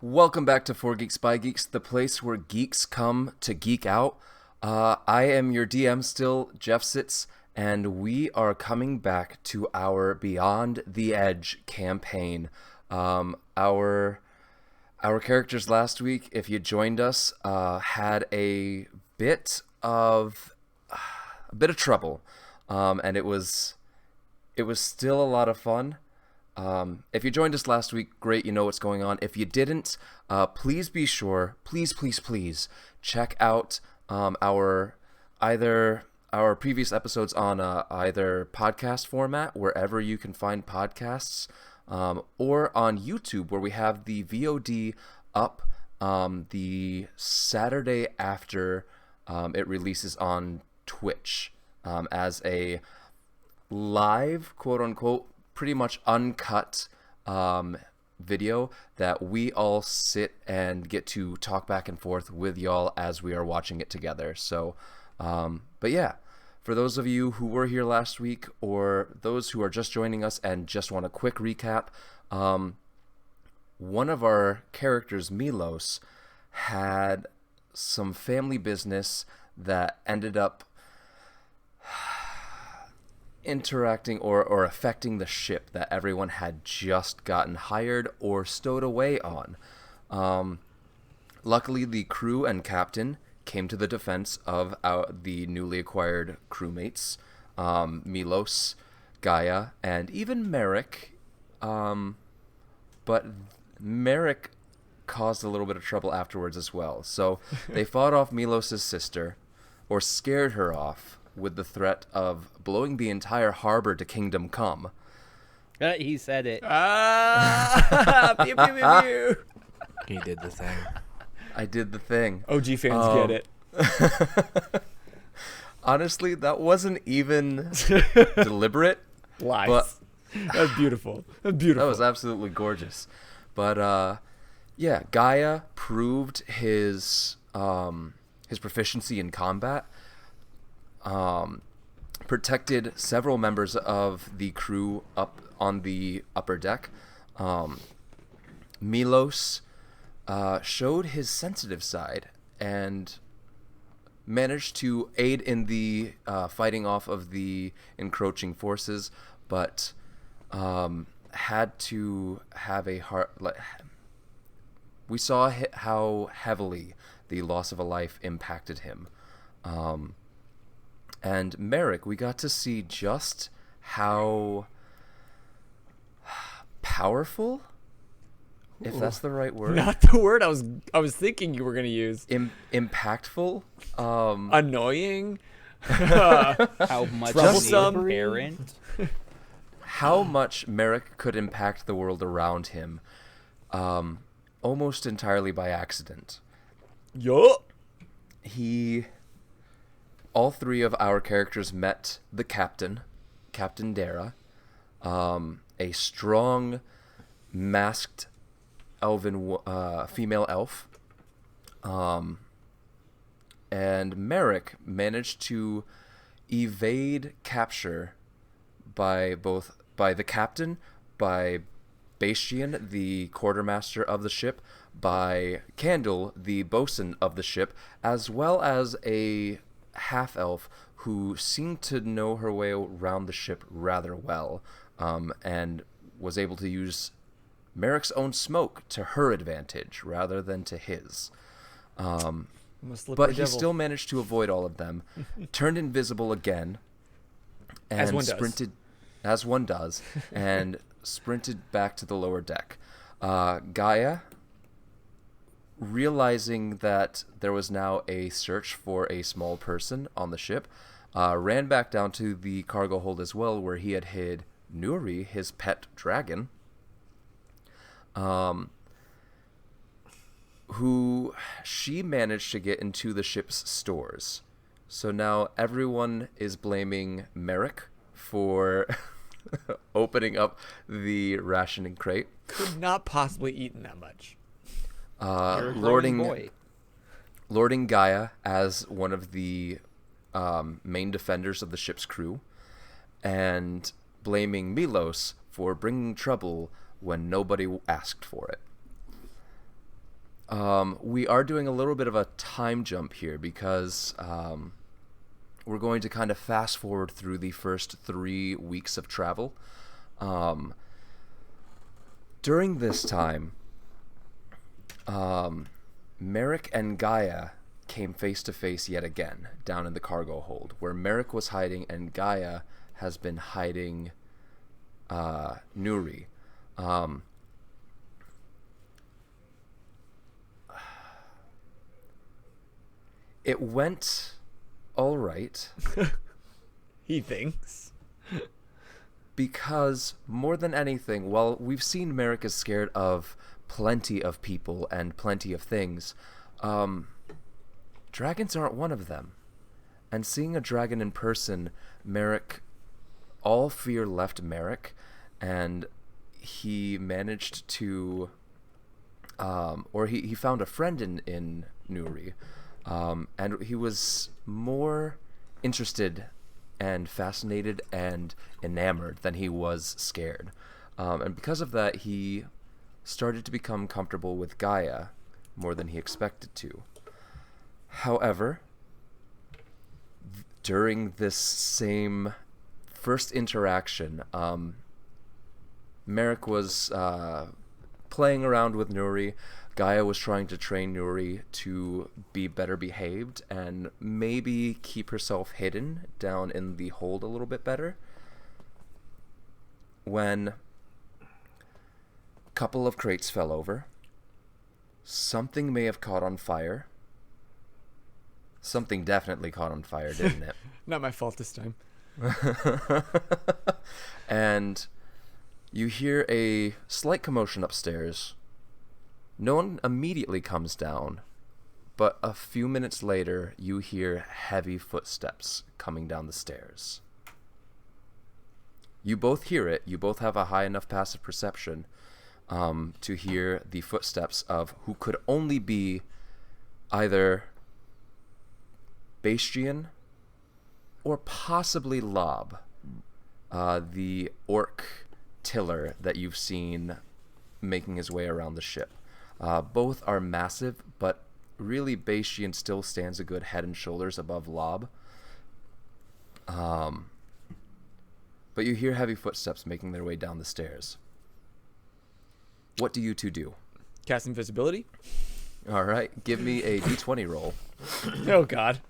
Welcome back to 4 Geeks by Geeks, the place where geeks come to geek out. I am your DM still, Jeff Sitz, and we are coming back to our Beyond the Edge campaign. Our characters last week, if you joined us, had a bit of trouble, and it was still a lot of fun. If you joined us last week, great, you know what's going on. If you didn't, please be sure, please check out our previous episodes on either podcast format, wherever you can find podcasts, or on YouTube, where we have the VOD up the Saturday after it releases on Twitch as a live, quote-unquote, pretty much uncut video that we all sit and get to talk back and forth with y'all as we are watching it together. So, but yeah, for those of you who were here last week or those who are just joining us and just want a quick recap, one of our characters, Milos, had some family business that ended up interacting or affecting the ship that everyone had just gotten hired or stowed away on. Luckily, the crew and captain came to the defense of the newly acquired crewmates, Milos, Gaia, and even Merrick. But Merrick caused a little bit of trouble afterwards as well. So they fought off Milos' sister, or scared her off, with the threat of blowing the entire harbor to Kingdom Come. He said it. Pew, pew, pew, pew. He did the thing. I did the thing. OG fans get it. Honestly, that wasn't even deliberate. Lies. But That's beautiful. That's beautiful. that was absolutely gorgeous. But yeah, Gaia proved his proficiency in combat. Protected several members of the crew up on the upper deck. Milos showed his sensitive side and managed to aid in the fighting off of the encroaching forces, but had to have a heart. We saw how heavily the loss of a life impacted him. And Merrick, we got to see just how powerful, if that's the right word. Not the word I was thinking you were gonna use. Impactful. Annoying. How much Troublesome. parent? How much Merrick could impact the world around him, almost entirely by accident. Yup. All three of our characters met the captain, Captain Dara, a strong, masked elven female elf. And Merrick managed to evade capture by the captain, by Bastian, the quartermaster of the ship, by Candle, the bosun of the ship, as well as a half-elf who seemed to know her way around the ship rather well, and was able to use Merrick's own smoke to her advantage rather than to his. But he still managed to avoid all of them, turned invisible again, and as one does, and sprinted back to the lower deck. Gaia, realizing that there was now a search for a small person on the ship, ran back down to the cargo hold as well, where he had hid Nuri, his pet dragon, who she managed to get into the ship's stores. So now everyone is blaming Merrick for opening up the rationing crate. Could not possibly eaten that much. Boy. Lording Gaia as one of the main defenders of the ship's crew, and blaming Milos for bringing trouble when nobody asked for it. we are doing a little bit of a time jump here because we're going to kind of fast forward through the first 3 weeks of travel. During this time, Merrick and Gaia came face to face yet again down in the cargo hold, where Merrick was hiding and Gaia has been hiding Nuri. It went all right. He thinks. Because more than anything, while we've seen Merrick is scared of plenty of people and plenty of things, dragons aren't one of them. And seeing a dragon in person, all fear left Merrick, and he managed to, he found a friend in Nuri, and he was more interested and fascinated and enamored than he was scared. And because of that, he started to become comfortable with Gaia more than he expected to. However, during this same first interaction, Merrick was playing around with Nuri. Gaia was trying to train Nuri to be better behaved and maybe keep herself hidden down in the hold a little bit better. When a couple of crates fell over, something may have caught on fire. Something definitely caught on fire, didn't it? Not my fault this time. And you hear a slight commotion upstairs. No one immediately comes down, but a few minutes later, you hear heavy footsteps coming down the stairs. You both hear it. You both have a high enough passive perception to hear the footsteps of who could only be either Bastian or possibly Lob, the orc tiller that you've seen making his way around the ship. Both are massive, but really Bastian still stands a good head and shoulders above Lob. But you hear heavy footsteps making their way down the stairs. What do you two do? Cast invisibility. All right, give me a d20 roll. Oh, God.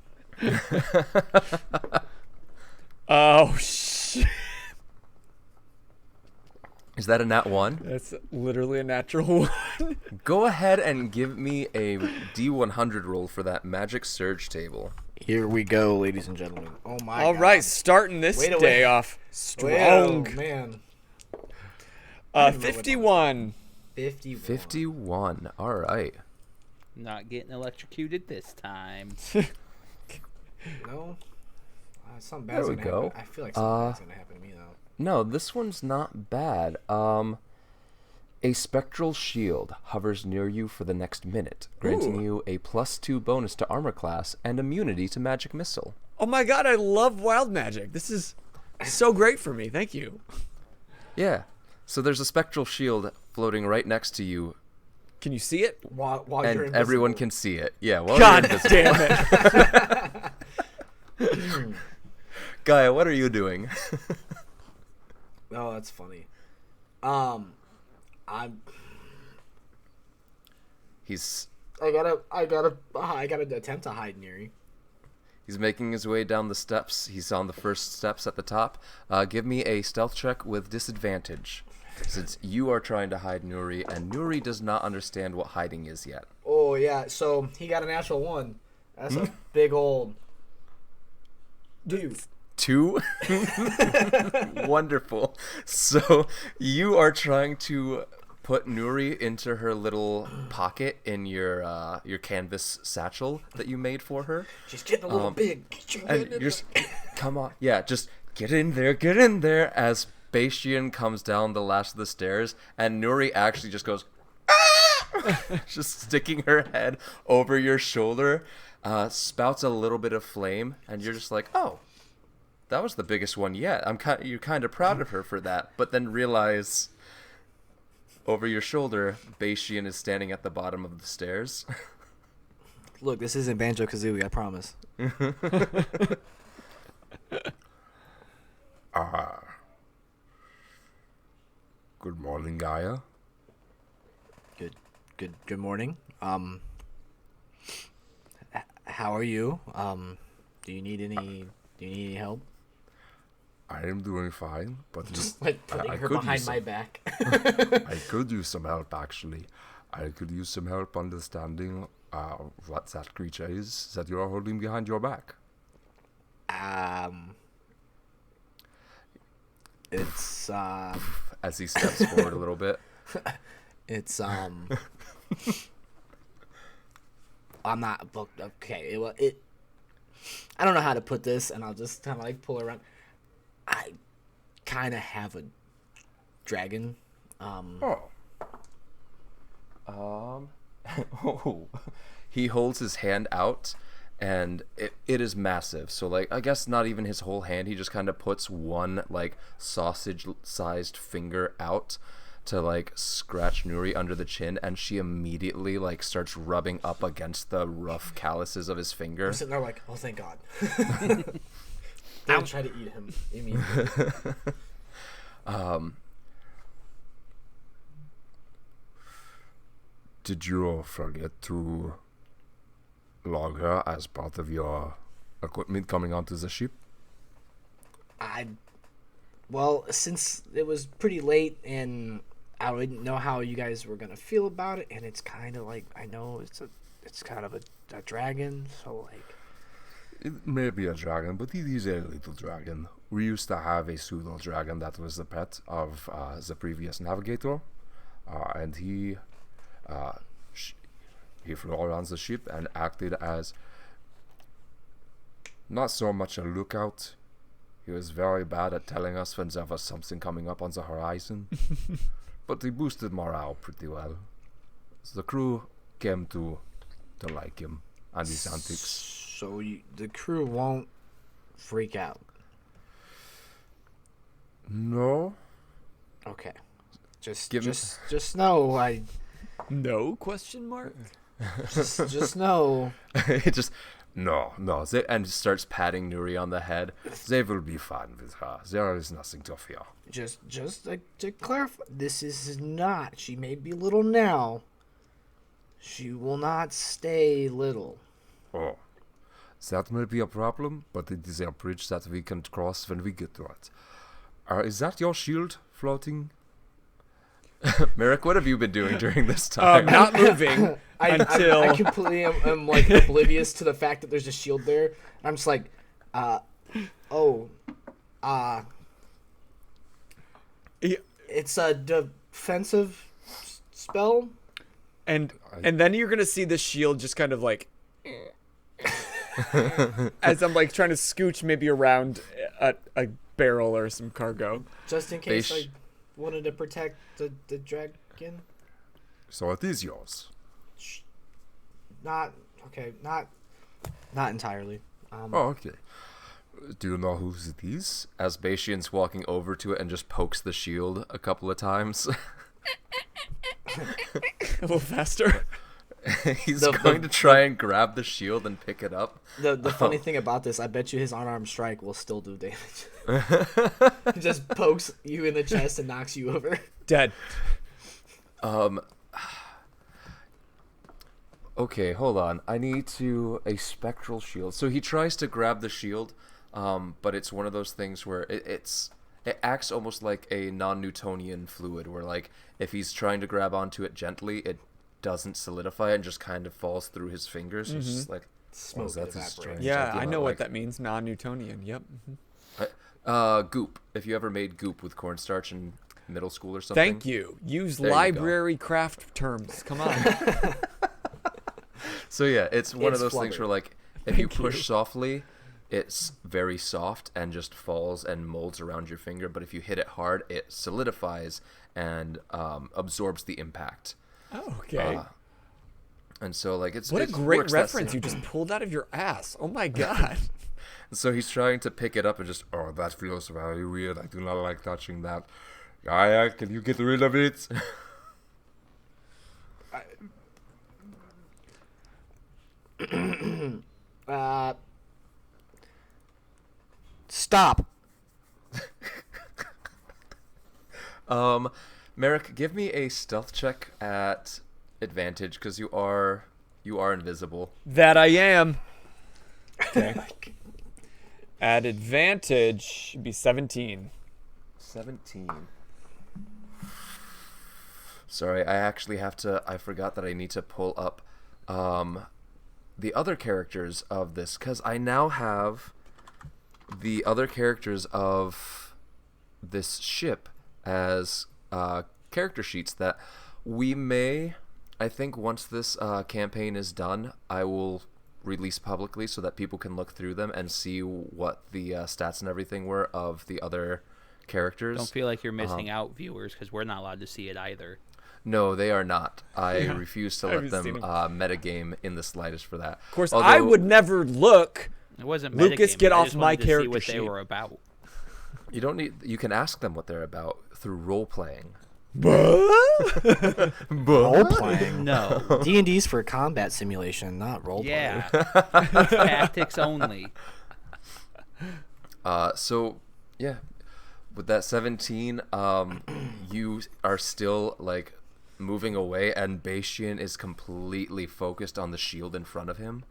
Oh, shit. Is that a nat 1? That's literally a natural one. Go ahead and give me a d100 roll for that magic surge table. Here we go, ladies and gentlemen. Oh my All God. right, starting this Wait a day minute. off Wait, strong. oh, man. 51. 51. 51. All right. Not getting electrocuted this time. No? Something There bad's we gonna go. happen. I feel like something bad's gonna happen to me, though. No, this one's not bad. A Spectral Shield hovers near you for the next minute, granting Ooh. you a +2 bonus to armor class and immunity to magic missile. Oh, my God, I love wild magic. This is so great for me. Thank you. Yeah. So there's a Spectral Shield floating right next to you, Can you see it? While you're and invisible. everyone can see it. Yeah, well, God you're invisible. damn it. Gaia, what are you doing? Oh, that's funny. He's I gotta attempt to hide Neri. making his way down the steps. He's on the first steps at the top. Give me a stealth check with disadvantage, since you are trying to hide Nuri, and Nuri does not understand what hiding is yet. Oh yeah, so he got a natural 1. That's a big old dude. 2? Wonderful. So you are trying to put Nuri into her little pocket in your canvas satchel that you made for her. She's getting a little big. And you're just, come on. Yeah, just get in there as Bastian comes down the last of the stairs, and Nuri actually just goes, ah! Just sticking her head over your shoulder, spouts a little bit of flame, and you're just like, oh, that was the biggest one yet. You're kind of proud of her for that, but then realize, Over your shoulder, Bashian is standing at the bottom of the stairs. Look, this isn't Banjo-Kazooie, I promise. Good morning, Gaia. Good morning. How are you? Do you need any help? I am doing fine, but Just like putting her behind my back. I could use some help, actually. I could use some help understanding what that creature is that you are holding behind your back. It's As he steps forward a little bit. it's I'm not booked. Okay, I don't know how to put this, and I'll just kind of like pull around. I kind of have a dragon. He holds his hand out, and it is massive. So, like, I guess not even his whole hand. He just kind of puts one, like, sausage-sized finger out to, like, scratch Nuri under the chin, and she immediately, like, starts rubbing up against the rough calluses of his finger. I'm sitting there like, oh, thank God. Don't try to eat him immediately. Did you forget to log her as part of your equipment coming onto the ship? Well, since it was pretty late and I didn't know how you guys were gonna feel about it, and it's kind of like, I know it's kind of a dragon, so like. It may be a dragon, but it is a little dragon. We used to have a pseudo dragon that was the pet of the previous navigator, and he flew around the ship and acted as not so much a lookout. He was very bad at telling us when there was something coming up on the horizon, but he boosted morale pretty well. So the crew came to like him and his antics. So the crew won't freak out. No. Okay. Just know No question mark. just know. It just no. And starts patting Nuri on the head. They will be fine with her. There is nothing to fear. Just to clarify, this is not. She may be little now. She will not stay little. Oh. That may be a problem, but it is a bridge that we can cross when we get to it. Is that your shield floating? Merrick, what have you been doing during this time? Not moving until... I completely am like oblivious to the fact that there's a shield there. I'm just like, it's a defensive spell. And then you're going to see the shield just kind of like... as I'm like trying to scooch maybe around a barrel or some cargo. Just in case I wanted to protect the dragon. So it is yours. Not entirely. Okay. Do you know whose it is? As Bashian's walking over to it and just pokes the shield a couple of times. A little faster. He's going to try and grab the shield and pick it up. The funny thing about this, I bet you his unarmed strike will still do damage. He just pokes you in the chest and knocks you over. Dead. Okay, hold on. I need a spectral shield. So he tries to grab the shield, but it's one of those things where it acts almost like a non-Newtonian fluid, where like if he's trying to grab onto it gently, it doesn't solidify and just kind of falls through his fingers. It's just like Smoke that's a evaporates. strange Yeah, idea. I know what that means. Non-Newtonian. Yep. Goop. If you ever made goop with cornstarch in middle school or something. Thank you. Use There you library craft terms. Come on. So yeah, it's one of It's those things flubber. where like if you Thank you. push softly, it's very soft and just falls and molds around your finger. But if you hit it hard, it solidifies and absorbs the impact. Oh, okay. And so like What a it great works that reference same- you just pulled out of your ass. Oh my god. So he's trying to pick it up and just, oh, that feels very weird. I do not like touching that. Gaia, can you get rid of it? Stop. Merrick, give me a stealth check at advantage because you are invisible. That I am. Okay. At advantage should be 17. 17. Sorry, I forgot that I need to pull up the other characters of this because I now have the other characters of this ship as character sheets that we may, I think once this campaign is done, I will release publicly so that people can look through them and see what the stats and everything were of the other characters. Don't feel like you're missing out, viewers, because we're not allowed to see it either. No, they are not. I refuse to let them seen metagame in the slightest for that. Of course, I would never look. It wasn't Lucas, metagaming. get I off just my wanted to see character what sheet. they were about. You don't need. You can ask them what they're about through role playing. Role playing. No. D&D's for combat simulation, not role playing. Yeah. Tactics only. So yeah, with that 17, you are still like moving away, and Bastian is completely focused on the shield in front of him,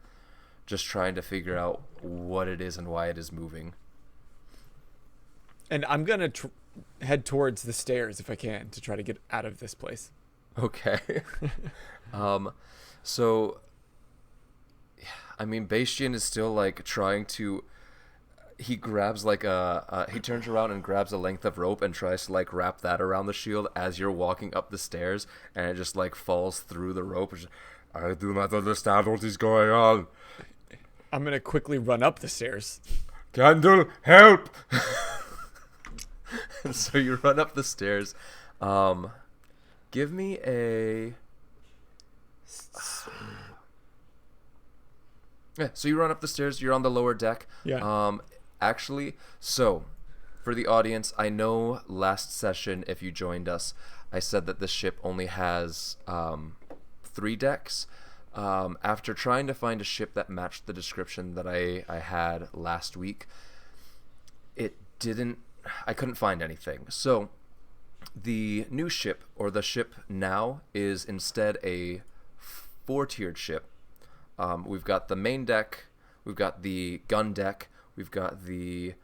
just trying to figure out what it is and why it is moving. And I'm going to head towards the stairs if I can to try to get out of this place. Okay. So, I mean, Bastian is still like trying to. He grabs like he turns around and grabs a length of rope and tries to like wrap that around the shield as you're walking up the stairs, and it just like falls through the rope. I do not understand what is going on. I'm going to quickly run up the stairs. Candle, help! And so you run up the stairs. Give me a. Yeah, so you run up the stairs. You're on the lower deck. Yeah. Actually, so for the audience, I know last session, if you joined us, I said that this ship only has 3 decks. After trying to find a ship that matched the description that I had last week, I couldn't find anything. So the new ship, or the ship now, is instead a 4-tiered ship. We've got the main deck, we've got the gun deck, we've got the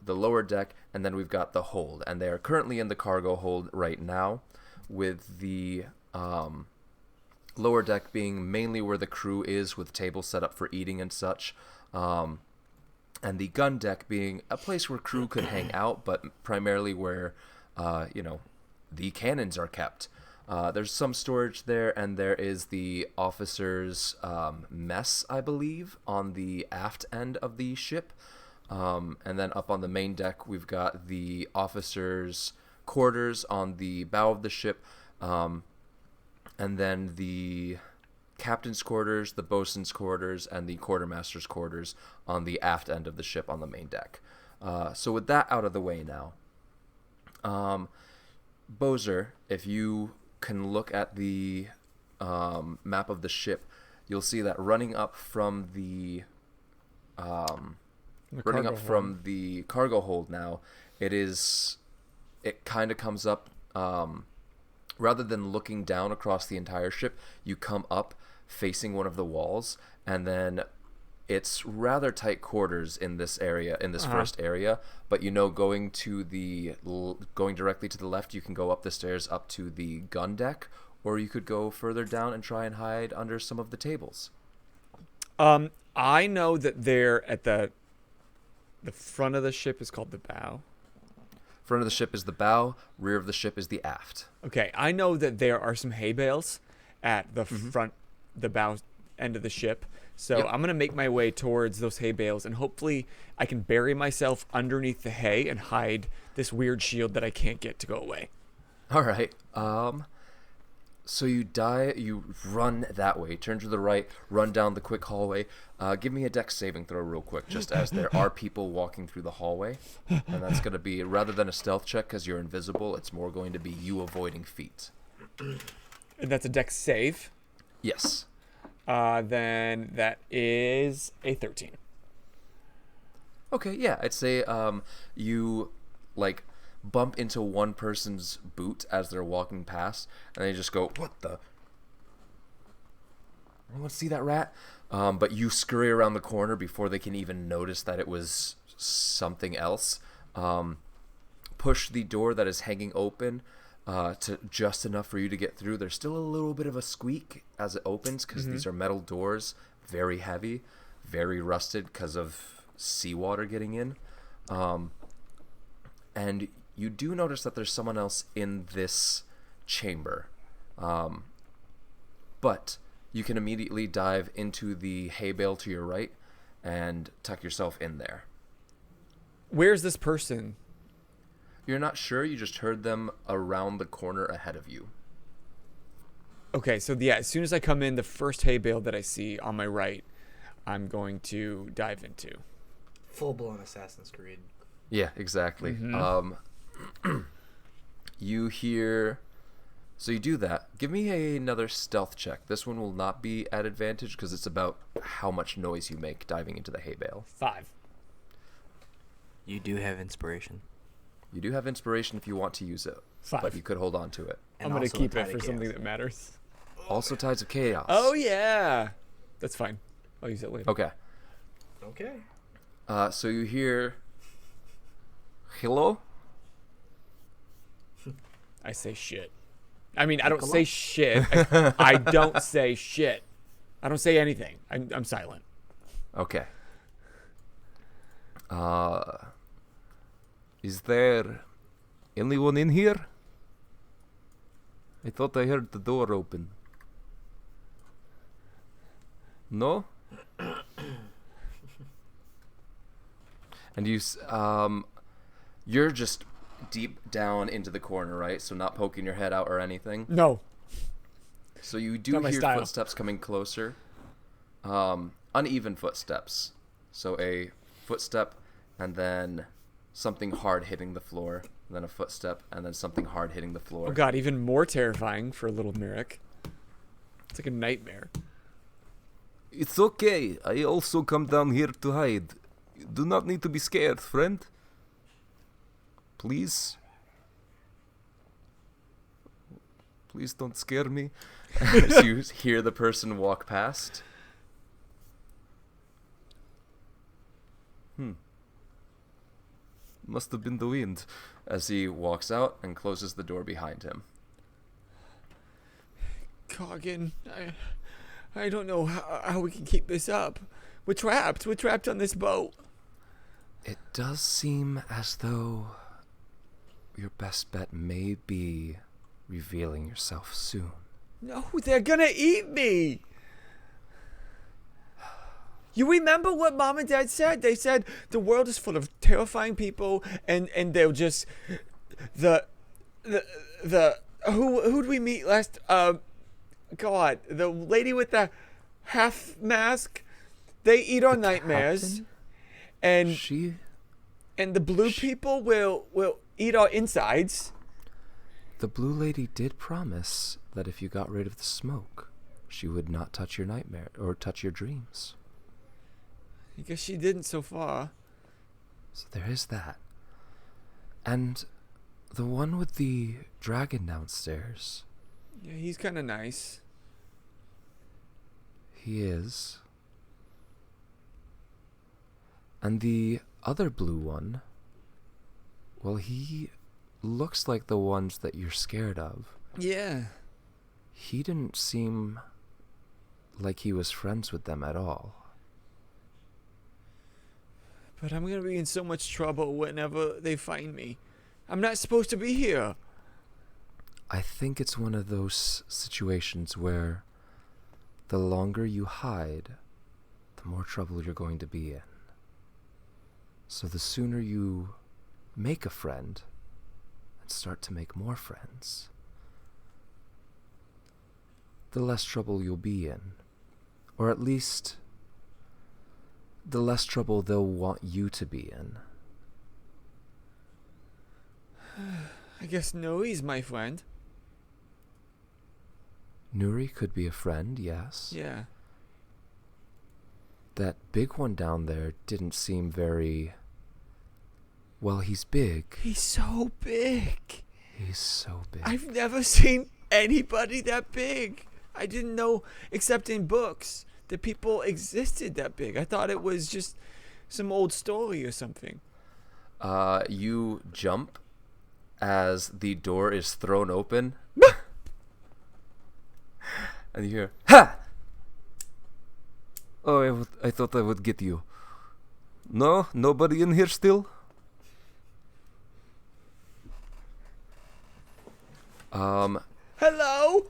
lower deck, and then we've got the hold. And they are currently in the cargo hold right now, with the lower deck being mainly where the crew is, with tables set up for eating and such. And the gun deck being a place where crew could hang out, but primarily where, the cannons are kept. There's some storage there, and there is the officers' mess, I believe, on the aft end of the ship. And then up on the main deck, we've got the officers' quarters on the bow of the ship, and then the captain's quarters, the bosun's quarters, and the quartermaster's quarters on the aft end of the ship on the main deck. So with that out of the way now, Boser, if you can look at the map of the ship, you'll see that running up from the cargo hold now, it kind of comes up, rather than looking down across the entire ship, you come up facing one of the walls, and then it's rather tight quarters in this area, in this first area, but going directly to the left, you can go up the stairs up to the gun deck, or you could go further down and try and hide under some of the tables. I know that they're at the front of the ship is called the bow. Front of the ship is the bow, rear of the ship is the aft. Okay, I know that there are some hay bales at the front, the bow end of the ship. So Yep. I'm going to make my way towards those hay bales, and hopefully I can bury myself underneath the hay and hide this weird shield that I can't get to go away. All right. So you run that way, turn to the right, run down the quick hallway. Give me a dex saving throw real quick, just as there are people walking through the hallway. And that's going to be, rather than a stealth check because you're invisible, it's more going to be you avoiding feet. And that's a dex save. Yes. Then that is a 13. Okay, yeah, I'd say you like bump into one person's boot as they're walking past, and they just go, "What the? Anyone see that rat?" But you scurry around the corner before they can even notice that it was something else. Push the door that is hanging open to just enough for you to get through. There's still a little bit of a squeak as it opens because these are metal doors, very heavy, very rusted because of seawater getting in. And you do notice that there's someone else in this chamber. But you can immediately dive into the hay bale to your right and tuck yourself in there. Where's this person? You're not sure, you just heard them around the corner ahead of you. Okay, so yeah, as soon as I come in, the first hay bale that I see on my right, I'm going to dive into. Full-blown Assassin's Creed. Yeah, exactly. You hear... So you do that. Give me another stealth check. This one will not be at advantage because it's about how much noise you make diving into the hay bale. 5. You do have inspiration. You do have inspiration if you want to use it, 5. but you could hold on to it. I'm going to keep it for something that matters. Also Tides of Chaos. Oh, yeah. That's fine. I'll use it later. Okay. Okay. So you hear... Hello? I say shit. I mean, I don't say shit. I don't say shit. I don't say anything. I'm silent. Okay. Is there anyone in here? I thought I heard the door open. No? And you're just deep down into the corner, right? So not poking your head out or anything. No. So you do Not my hear style. footsteps coming closer. Uneven footsteps. So a footstep and then something hard hitting the floor, then a footstep and then something hard hitting the floor. Oh, God, even more terrifying for a little Merrick. It's like a nightmare. It's okay. I also come down here to hide. You do not need to be scared, friend. Please. Please don't scare me. As you hear the person walk past. Must have been the wind. As he walks out and closes the door behind him. Coggin, I don't know how we can keep this up. We're trapped. We're trapped on this boat. It does seem as though your best bet may be revealing yourself soon. No, they're gonna eat me. You remember what Mom and Dad said? They said the world is full of terrifying people, and they'll just the who'd we meet last? God, the lady with the half mask. They eat our nightmares, and the blue people will eat our insides. The blue lady did promise that if you got rid of the smoke, she would not touch your nightmare or touch your dreams. I guess she didn't so far. So there is that. And the one with the dragon downstairs. Yeah, he's kind of nice. He is. And the other blue one, well, he looks like the ones that you're scared of. Yeah. He didn't seem like he was friends with them at all. But I'm going to be in so much trouble whenever they find me. I'm not supposed to be here. I think it's one of those situations where the longer you hide, the more trouble you're going to be in. So the sooner you make a friend and start to make more friends, the less trouble you'll be in. Or at least the less trouble they'll want you to be in. I guess Noe's my friend. Nuri could be a friend, yes. Yeah. That big one down there didn't seem very... Well, he's big. He's so big. He's so big. I've never seen anybody that big. I didn't know, except in books, that people existed that big. I thought it was just some old story or something. You jump as the door is thrown open. And you hear, "Ha! Oh, I thought I would get you. No? Nobody in here still? Hello?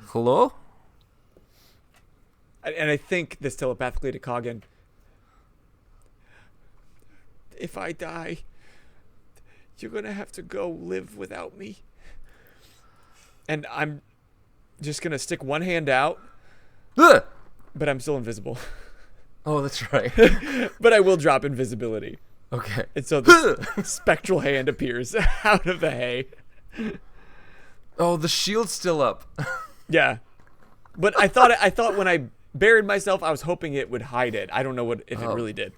Hello? And I think this telepathically to Coggin. If I die, you're gonna have to go live without me. And I'm just gonna stick one hand out, Ugh! but I'm still invisible. Oh, that's right. But I will drop invisibility. Okay. And so the spectral hand appears out of the hay. Oh, the shield's still up. Yeah. But I thought when I buried myself, I was hoping it would hide it. I don't know if it really did.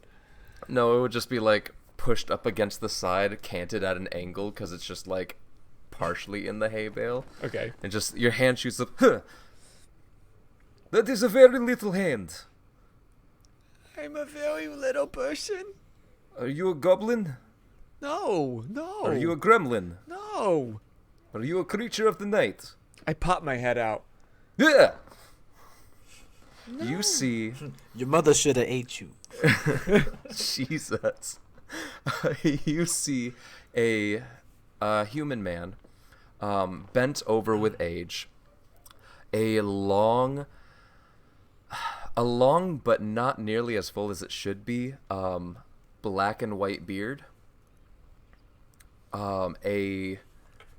No, it would just be like pushed up against the side, canted at an angle, because it's just like partially in the hay bale. Okay. And just your hand shoots up. Huh. That is a very little hand. I'm a very little person. Are you a goblin? No. Are you a gremlin? No. Are you a creature of the night? I pop my head out. Yeah. No. You see. Your mother should have ate you. Jesus. You see a human man, bent over with age, a long but not nearly as full as it should be, black and white beard, a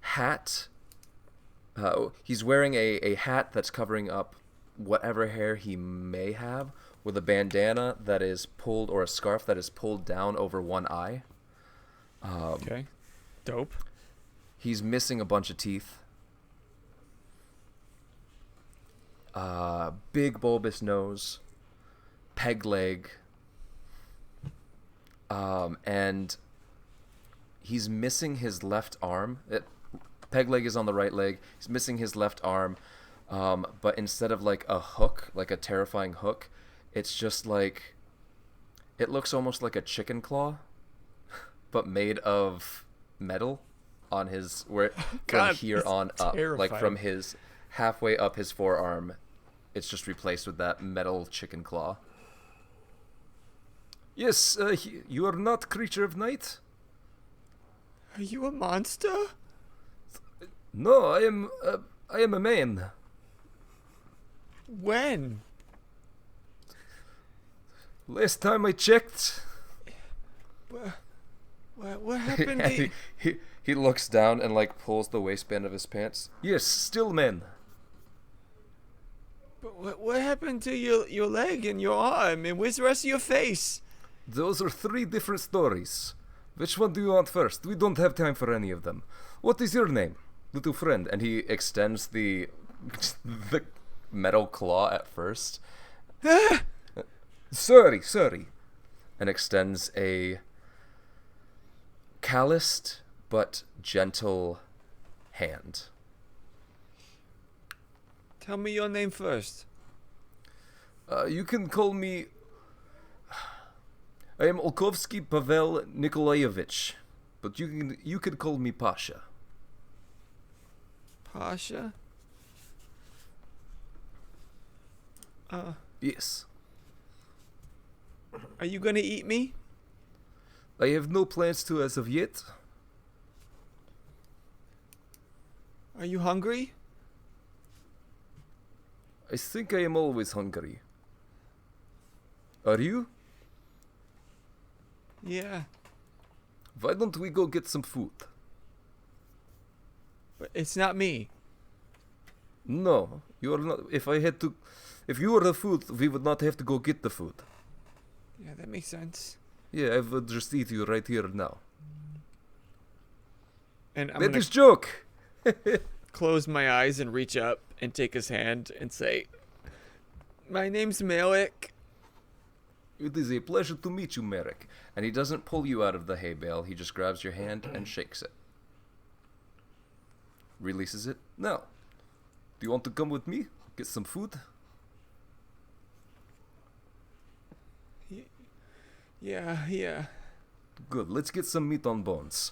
hat. He's wearing a hat that's covering up whatever hair he may have, with a bandana that is pulled, or a scarf that is pulled down over one eye. Okay. Dope. He's missing a bunch of teeth. Big bulbous nose, peg leg, and he's missing his left arm. Peg leg is on the right leg. He's missing his left arm, but instead of like a hook, like a terrifying hook, it's just like, it looks almost like a chicken claw, but made of metal on his, from here on up, like from his halfway up his forearm, it's just replaced with that metal chicken claw. Yes, you are not creature of night? Are you a monster? No, I am a man. When? Last time I checked. What happened to he looks down and like pulls the waistband of his pants. Yes, still man. But what happened to your leg and your arm, and where's the rest of your face? Those are 3 different stories. Which one do you want first? We don't have time for any of them. What is your name, little friend? And he extends the metal claw at first. Sorry. And extends a calloused but gentle hand. Tell me your name first. You can call me... I am Olkovsky Pavel Nikolaevich, but you can call me Pasha. Pasha? Yes. Are you gonna eat me? I have no plans to as of yet. Are you hungry? I think I am always hungry. Are you? Yeah. Why don't we go get some food? But it's not me. No, you are not. If you were the food, we would not have to go get the food. Yeah, that makes sense. Yeah, I would just eat you right here now. And I'm That gonna is joke. close my eyes and reach up and take his hand and say, "My name's Malik." It is a pleasure to meet you, Merrick. And he doesn't pull you out of the hay bale. He just grabs your hand and shakes it. Releases it. Now, do you want to come with me? Get some food? Yeah. Good. Let's get some meat on bones.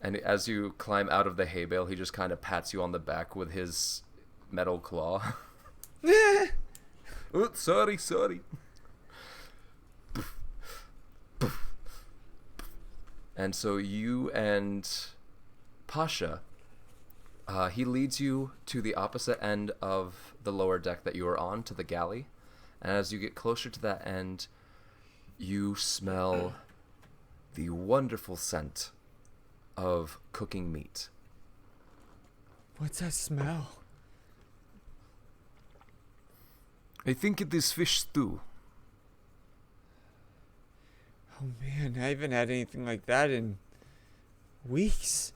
And as you climb out of the hay bale, he just kind of pats you on the back with his metal claw. Oh, sorry. And so you and Pasha, he leads you to the opposite end of the lower deck that you are on, to the galley. And as you get closer to that end, you smell the wonderful scent of cooking meat. What's that smell? I think it is fish stew. Oh man, I haven't had anything like that in weeks.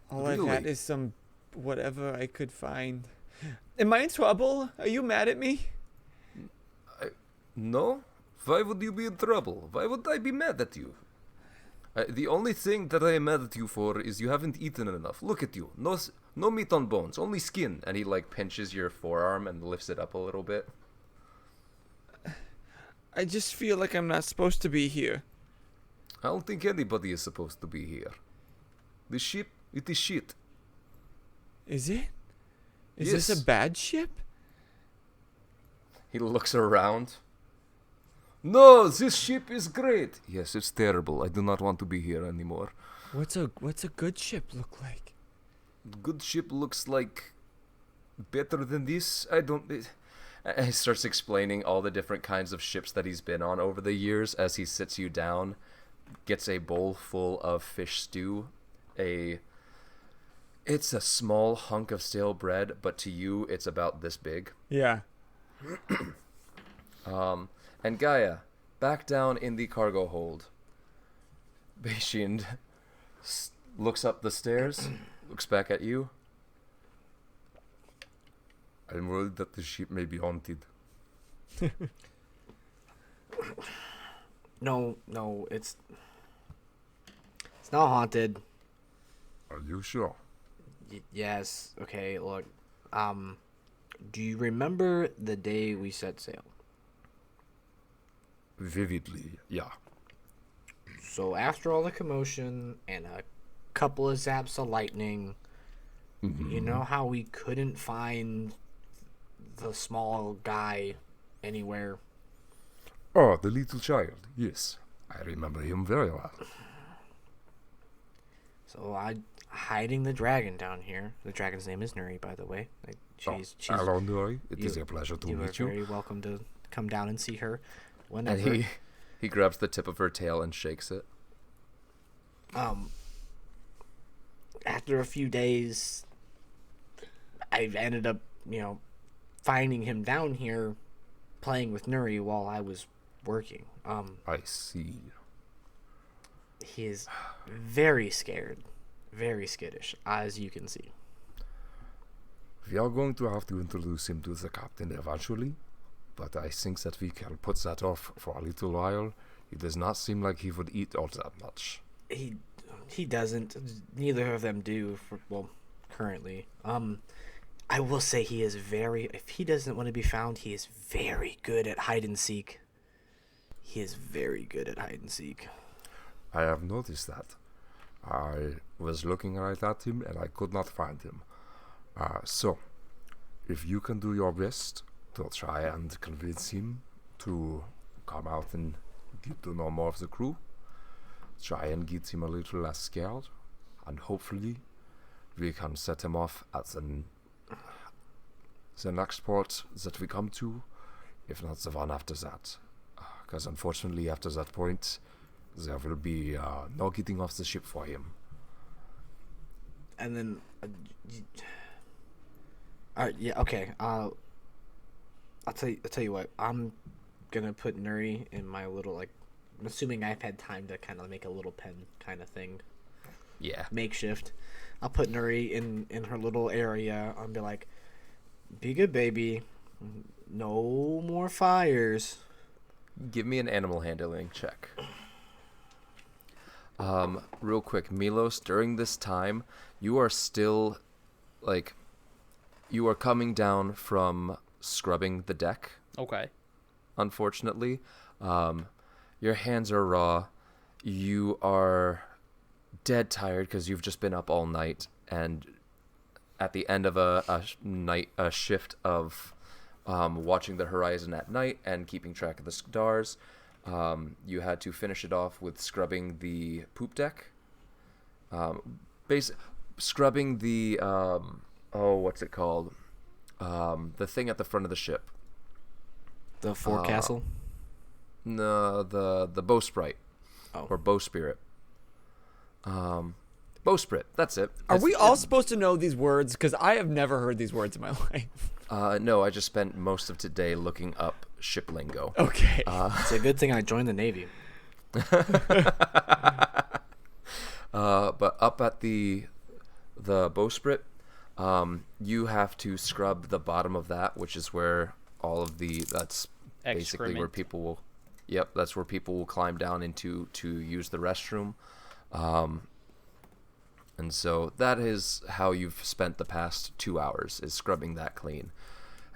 All I've had Really? is some whatever I could find. Am I in trouble? Are you mad at me? No? Why would you be in trouble? Why would I be mad at you? The only thing that I am mad at you for is you haven't eaten enough. Look at you. No meat on bones, only skin. And he pinches your forearm and lifts it up a little bit. I just feel like I'm not supposed to be here. I don't think anybody is supposed to be here. The ship, it is shit. Is it? Is Yes. this a bad ship? He looks around. No, this ship is great. Yes, it's terrible. I do not want to be here anymore. What's a good ship look like? Good ship looks like better than this. I don't. And he starts explaining all the different kinds of ships that he's been on over the years as he sits you down, gets a bowl full of fish stew. It's a small hunk of stale bread, but to you it's about this big. Yeah. And Gaia, back down in the cargo hold. Beishind looks up the stairs, looks back at you. I'm worried that the ship may be haunted. No, it's not haunted. Are you sure? Yes. Okay. Look. Do you remember the day we set sail? Vividly, yeah. So after all the commotion and a couple of zaps of lightning, you know how we couldn't find the small guy anywhere? Oh, the little child. Yes, I remember him very well. So I hiding the dragon down here. The dragon's name is Nuri, by the way. She's Hello, Nuri. It is you- a pleasure to you are meet you. very welcome to come down and see her And whenever. he grabs the tip of her tail and shakes it. After a few days, I ended up, finding him down here playing with Nuri while I was working. I see. He is very scared, very skittish, as you can see. We are going to have to introduce him to the captain eventually, but I think that we can put that off for a little while. It does not seem like he would eat all that much. He doesn't. Neither of them do. Currently. I will say he is very. If he doesn't want to be found, he is very good at hide and seek. He is very good at hide and seek. I have noticed that. I was looking right at him and I could not find him. So, if you can do your best to try and convince him to come out and get to know more of the crew, try and get him a little less scared, and hopefully we can set him off at the next port that we come to, if not the one after that. Because unfortunately after that point, there will be no getting off the ship for him. And then, yeah, okay. I'll tell you what. I'm gonna put Nuri in my little I'm assuming I've had time to kind of make a little pen kind of thing. Yeah. makeshift. I'll put Nuri in her little area and be like, be good, baby. No more fires. Give me an animal handling check. Real quick, Milos, during this time, you are still, like, you are coming down from scrubbing the deck, Okay. unfortunately. Your hands are raw. You are dead tired because you've just been up all night, and at the end of a shift of watching the horizon at night and keeping track of the stars, you had to finish it off with scrubbing the poop deck. Scrubbing the what's it called? The thing at the front of the ship. The forecastle? No, the bowsprit. Oh. Or bowspirit. Bowsprit, that's it. Are we all supposed to know these words? Because I have never heard these words in my life. No, I just spent most of today looking up ship lingo. Okay. It's a good thing I joined the Navy. But up at the bowsprit, you have to scrub the bottom of that, which is where all of that's basically where Excrement. people will, that's where people will climb down into to use the restroom. And so that is how you've spent the past 2 hours, is scrubbing that clean.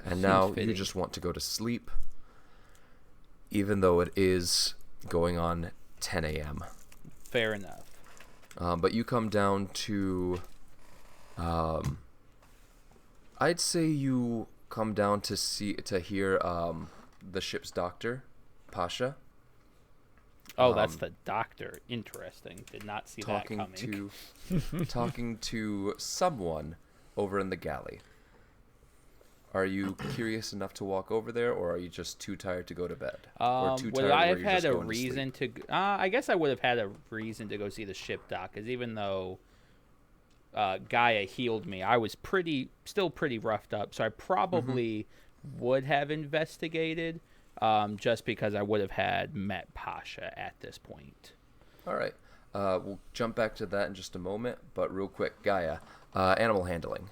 And now you fitting. just want to go to sleep, even though it is going on 10 a.m. Fair enough. But you come down to, I'd say you come down to hear the ship's doctor, Pasha, Oh, that's the doctor. Interesting. Did not see that talking coming. talking to someone over in the galley. Are you curious enough to walk over there, or are you just too tired to go to bed? Or too Would tired I where have you're had just a going to sleep? reason to? I guess I would have had a reason to go see the ship doc, because even though Gaia healed me, I was still pretty roughed up. So I probably would have investigated, just because I would have had met Pasha at this point. All right. We'll jump back to that in just a moment, but real quick, Gaia, animal handling.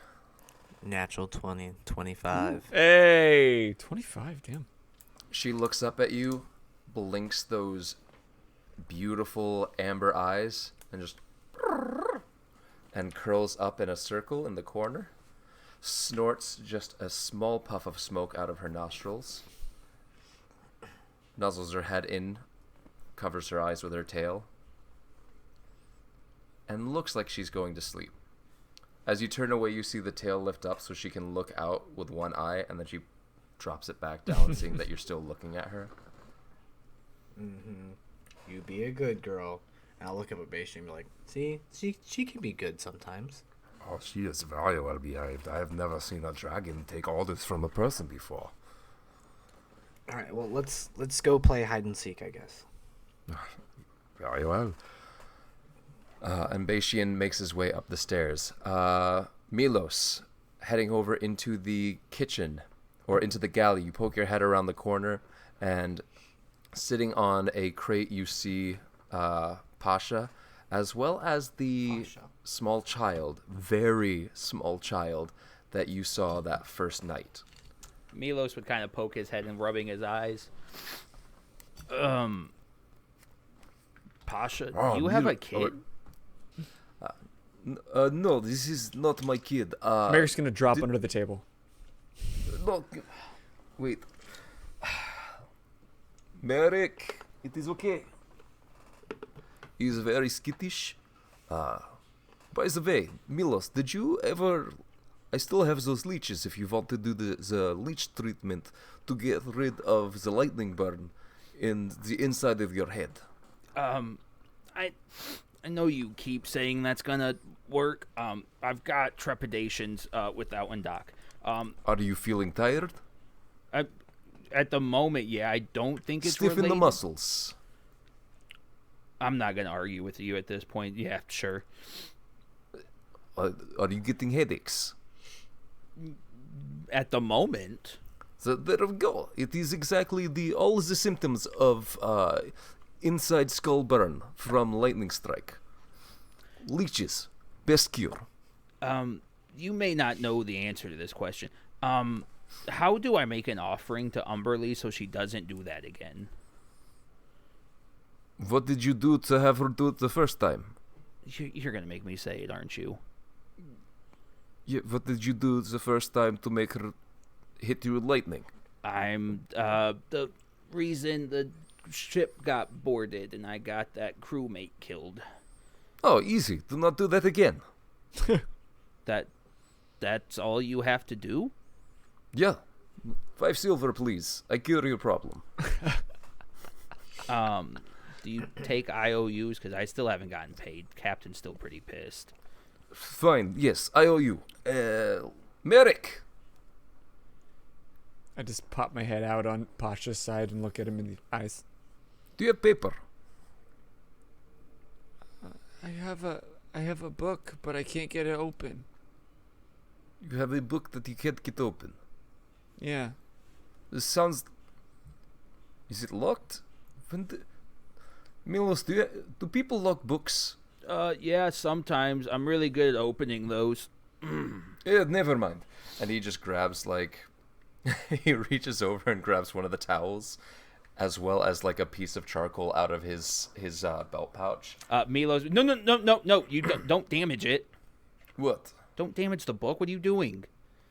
Natural 20, 25. Hey, 25, damn. She looks up at you, blinks those beautiful amber eyes, and just and curls up in a circle in the corner, snorts just a small puff of smoke out of her nostrils, nuzzles her head in, covers her eyes with her tail, and looks like she's going to sleep. As you turn away, you see the tail lift up so she can look out with one eye, and then she drops it back down, seeing that you're still looking at her. You be a good girl. And I'll look up at Beishi and be like, see, she can be good sometimes. Oh, she is very well behaved. I have never seen a dragon take orders from a person before. All right, well, let's go play hide and seek, I guess. Very well. And Beishian makes his way up the stairs. Milos, heading over into the kitchen, or into the galley, you poke your head around the corner, and sitting on a crate you see Pasha, as well as the small child, very small child, that you saw that first night. Milos would kind of poke his head and rubbing his eyes. Pasha, Oh, do you have a Milo- kid? No, this is not my kid. Merrick's gonna drop under the table. No, wait. Merrick, it is okay. He's very skittish. By the way, Milos, did you ever... I still have those leeches if you want to do the leech treatment to get rid of the lightning burn in the inside of your head. I know you keep saying that's gonna work. I've got trepidations with that one, Doc. Are you feeling tired? At the moment, yeah, I don't think it's Stiffen the related. muscles. I'm not gonna argue with you at this point. Yeah, sure. Are you getting headaches? At the moment, So there we go. It is exactly all the symptoms of inside skull burn from lightning strike. Leeches. Best cure. You may not know the answer to this question. How do I make an offering to Umberly so she doesn't do that again? What did you do to have her do it the first time? You're going to make me say it, aren't you? Yeah, what did you do the first time to make her hit you with lightning? I'm the reason the ship got boarded and I got that crewmate killed. Oh, easy. Do not do that again. That's all you have to do? Yeah. 5 silver, please. I cure your problem. Do you take IOUs? Because I still haven't gotten paid. Captain's still pretty pissed. Fine. Yes, I owe you. Merrick. I just pop my head out on Pasha's side and look at him in the eyes. Do you have paper? I have a book, but I can't get it open. You have a book that you can't get open. Yeah. This sounds... Is it locked? Milos, do people lock books? Yeah, sometimes. I'm really good at opening those. Yeah, never mind. And he just grabs, like... he reaches over and grabs one of the towels, as well as, like, a piece of charcoal out of his belt pouch. Milos... No. You don't damage it. What? Don't damage the book. What are you doing?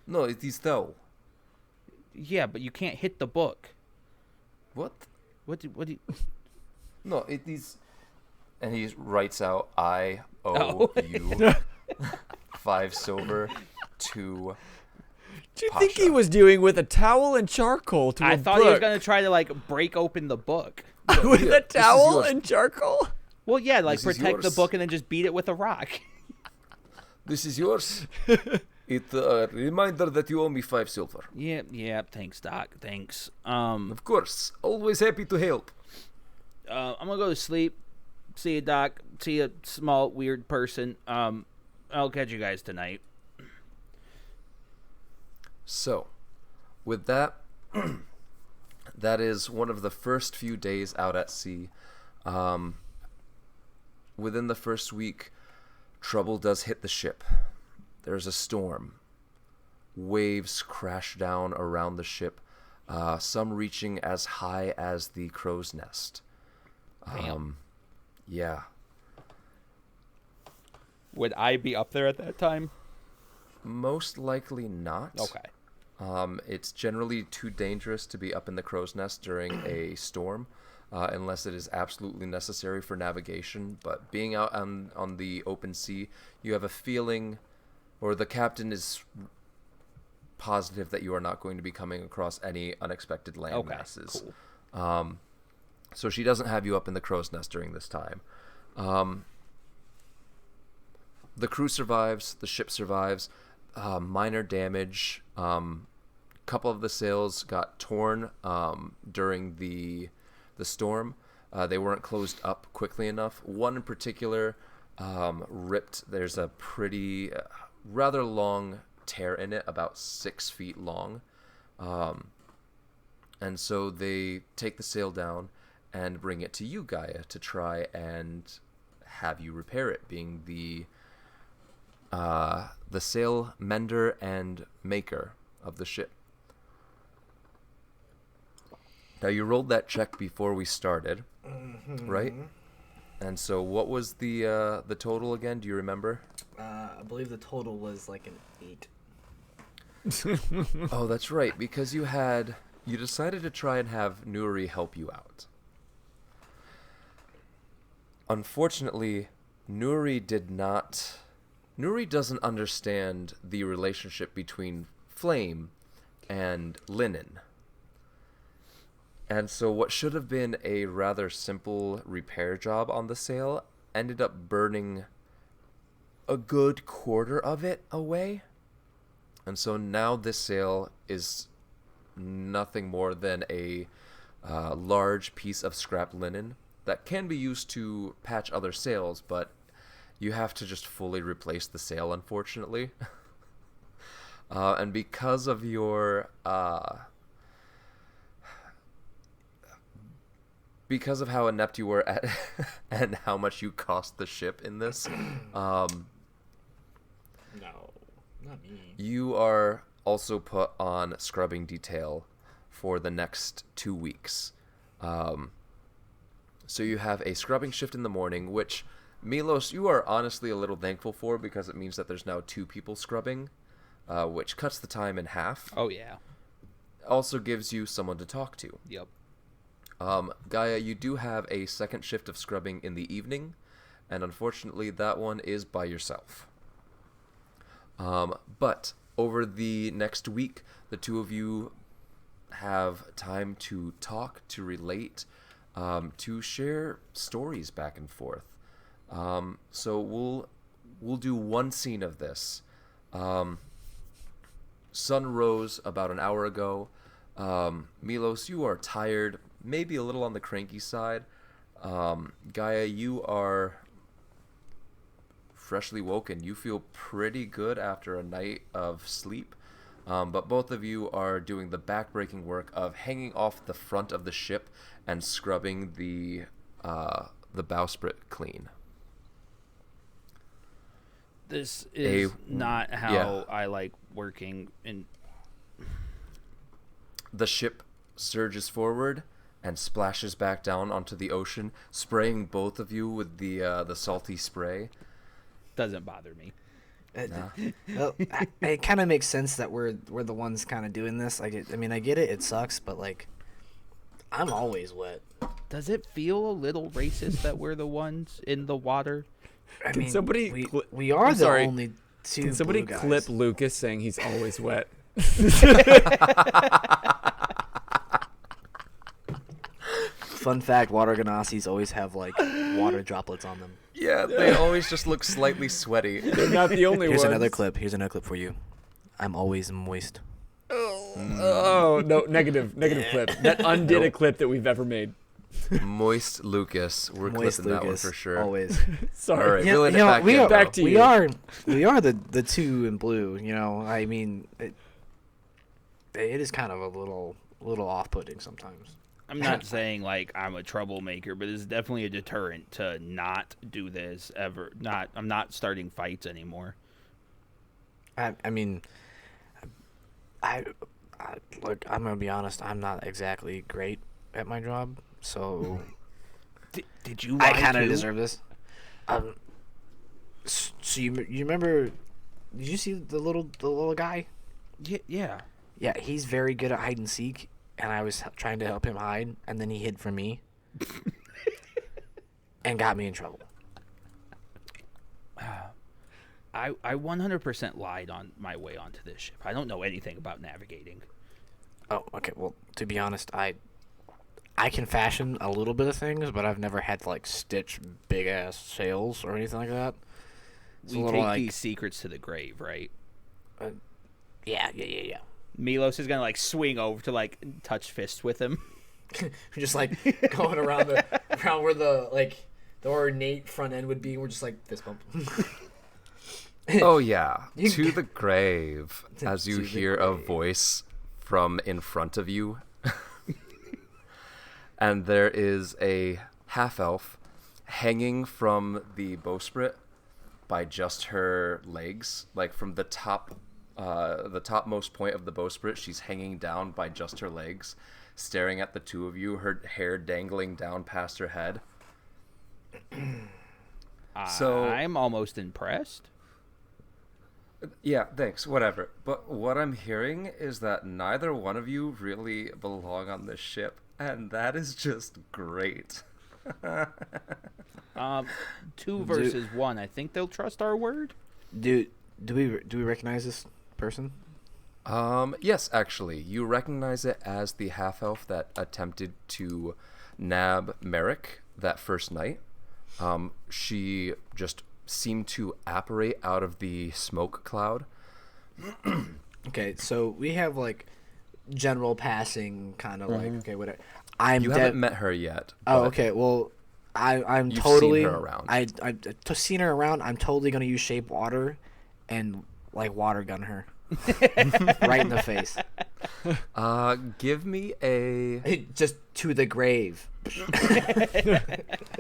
No, it is towel. Yeah, but you can't hit the book. What? What do you... No, it is... And he writes out, I owe you 5 silver to... What do you think he was doing with a towel and charcoal to I a thought book? he was going to try to, like, break open the book. With Yeah, a towel yours. and charcoal? Well, yeah, like, This is protect the yours. book and then just beat it with a rock. This is yours. It's a reminder that you owe me 5 silver. Yeah, thanks, Doc. Thanks. Of course. Always happy to help. I'm going to go to sleep. See you, Doc. See you, small, weird person. I'll catch you guys tonight. So, with that, that is one of the first few days out at sea. Within the first week, trouble does hit the ship. There's a storm. Waves crash down around the ship, some reaching as high as the crow's nest. Damn. Yeah. Would I be up there at that time? Most likely not. Okay. It's generally too dangerous to be up in the crow's nest during a storm, unless it is absolutely necessary for navigation. But being out on the open sea, you have a feeling, or the captain is positive that you are not going to be coming across any unexpected land masses. Cool. So she doesn't have you up in the crow's nest during this time. The crew survives, the ship survives, minor damage. Couple of the sails got torn during the storm. They weren't closed up quickly enough. One in particular ripped. There's a pretty rather long tear in it, about 6 feet long. And so they take the sail down and bring it to you, Gaia, to try and have you repair it, being the sail mender and maker of the ship. Now, you rolled that check before we started, right? And so what was the total again? Do you remember? I believe the total was like an 8. Oh, that's right, because you decided to try and have Nuri help you out. Unfortunately, Nuri doesn't understand the relationship between flame and linen. And so what should have been a rather simple repair job on the sail ended up burning a good quarter of it away. And so now this sail is nothing more than a large piece of scrap linen that can be used to patch other sails, but you have to just fully replace the sail, unfortunately. And because of your because of how inept you were at and how much you cost the ship in this, No, not me. you are also put on scrubbing detail for the next 2 weeks. So you have a scrubbing shift in the morning, which, Milos, you are honestly a little thankful for because it means that there's now 2 people scrubbing, which cuts the time in half. Oh, yeah. Also gives you someone to talk to. Yep. Gaia, you do have a second shift of scrubbing in the evening, and unfortunately that one is by yourself. But over the next week, the 2 of you have time to talk, to relate, to share stories back and forth. So we'll do one scene of this. Sun rose about an hour ago. Milos, you are tired, maybe a little on the cranky side. Gaia, you are freshly woken. You feel pretty good after a night of sleep. But both of you are doing the backbreaking work of hanging off the front of the ship and scrubbing the bowsprit clean. This is not how I like working in. The ship surges forward and splashes back down onto the ocean, spraying both of you with the salty spray. Doesn't bother me. Well, it kind of makes sense that we're the ones kind of doing this. I get it. It sucks, but like, I'm always wet. Does it feel a little racist that we're the ones in the water? I mean, somebody we are I'm the sorry. only 2 Can somebody blue guys. clip Lucas saying he's always wet? Fun fact, water ganasis always have like water droplets on them. Yeah, they always just look slightly sweaty. They're not the only Here's ones. another clip. Here's another clip for you. I'm always moist. Oh, no, negative clip. That undid a clip that we've ever made. Moist Lucas. We're Moist clipping that one Lucas, for sure. always. Sorry. All right, Yeah, reeling you it know, back we in, are, though. Back to we you. are we are the 2 in blue. You know, I mean, it is kind of a little off-putting sometimes. I'm not saying like I'm a troublemaker, but it's definitely a deterrent to not do this ever. I'm not starting fights anymore. I mean, look, I'm gonna be honest. I'm not exactly great at my job, so Did you? I kind of deserve this. So you remember? Did you see the little guy? Yeah. Yeah, he's very good at hide and seek, and I was trying to help him hide, and then he hid from me, and got me in trouble. I 100% lied on my way onto this ship. I don't know anything about navigating. Oh, okay. Well, to be honest, I can fashion a little bit of things, but I've never had to like stitch big ass sails or anything like that. It's a We little take like, these secrets to the grave, right? yeah. Milos is gonna like swing over to like touch fists with him. We're just like going around where the ornate front end would be. We're just like fist bump. Oh yeah, You to g- the grave, as you To the hear a grave. voice from in front of you. And there is a half-elf hanging from the bowsprit by just her legs, like from the topmost point of the bowsprit. She's hanging down by just her legs, staring at the 2 of you, her hair dangling down past her head. So- I'm almost impressed. Yeah, thanks, whatever. But what I'm hearing is that neither one of you really belong on this ship, and that is just great. 2 versus 1. I think they'll trust our word. Do we recognize this person? Yes, actually, you recognize it as the half-elf that attempted to nab Merrick that first night. She just seemed to apparate out of the smoke cloud. Okay, so we have like general passing kind of like okay, whatever. You haven't met her yet. Oh, but okay. Well, I'm You've totally seen her around. I've seen her around. I'm totally gonna use shape water, and like water gun her. Right in the face. Give me a... Just to the grave.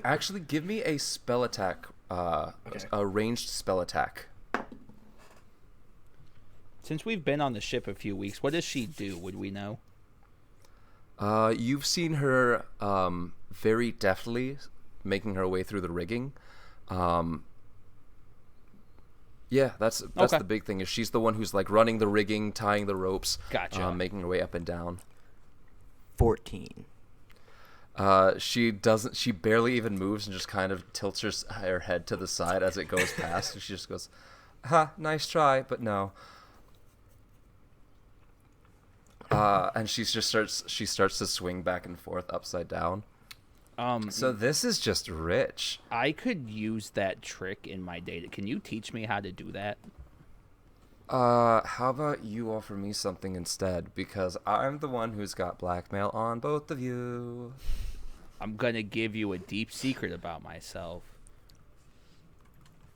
Actually, give me a spell attack. A ranged spell attack. Since we've been on the ship a few weeks, what does she do? Would we know? You've seen her very deftly making her way through the rigging. Yeah, that's Okay. the big thing. Is she's the one who's like running the rigging, tying the ropes, Gotcha. making her way up and down. 14. She barely even moves and just kind of tilts her head to the side as it goes past. She just goes, "Ha, nice try, but no." And she starts to swing back and forth upside down. So this is just rich. I could use that trick in my data. Can you teach me how to do that? How about you offer me something instead? Because I'm the one who's got blackmail on both of you. I'm going to give you a deep secret about myself.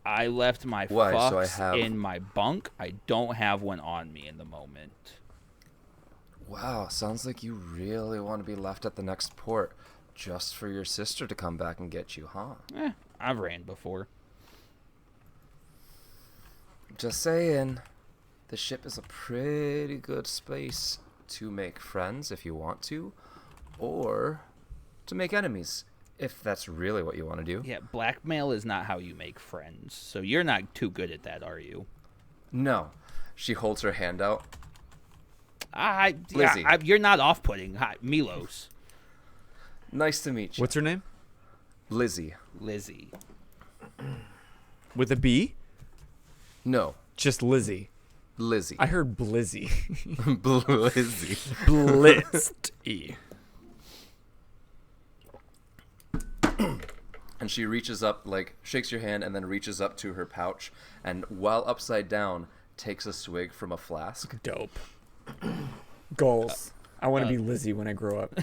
I left my Why? So fucks in my bunk. I don't have one on me in the moment. Wow, sounds like you really want to be left at the next port just for your sister to come back and get you, huh? I've ran before. Just saying. The ship is a pretty good space to make friends if you want to, or to make enemies if that's really what you want to do. Yeah, blackmail is not how you make friends. So you're not too good at that, are you? No. She holds her hand out. Lizzie. You're not off-putting. Hi, Milos. Nice to meet you. What's her name? Lizzie. Lizzie. With a B? No. Just Lizzie. Lizzie. I heard Blizzy. Lizzie. Blitzed. And she reaches up, like, shakes your hand and then reaches up to her pouch and, while upside down, takes a swig from a flask. Dope. Goals. I want to be Lizzie when I grow up.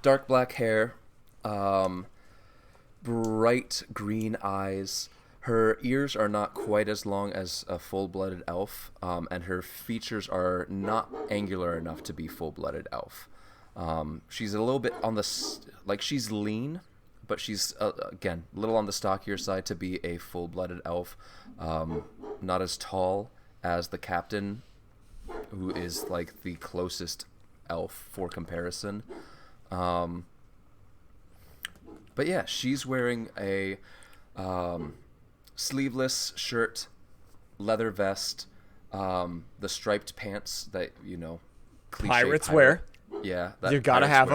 Dark black hair, bright green eyes. Her ears are not quite as long as a full-blooded elf, and her features are not angular enough to be full-blooded elf. She's a little bit on the she's lean, but she's again a little on the stockier side to be a full-blooded elf. Not as tall as the captain, who is like the closest elf for comparison. But yeah, she's wearing a sleeveless shirt, leather vest, the striped pants that, you know, Pirates wear. Yeah, that You gotta pirates have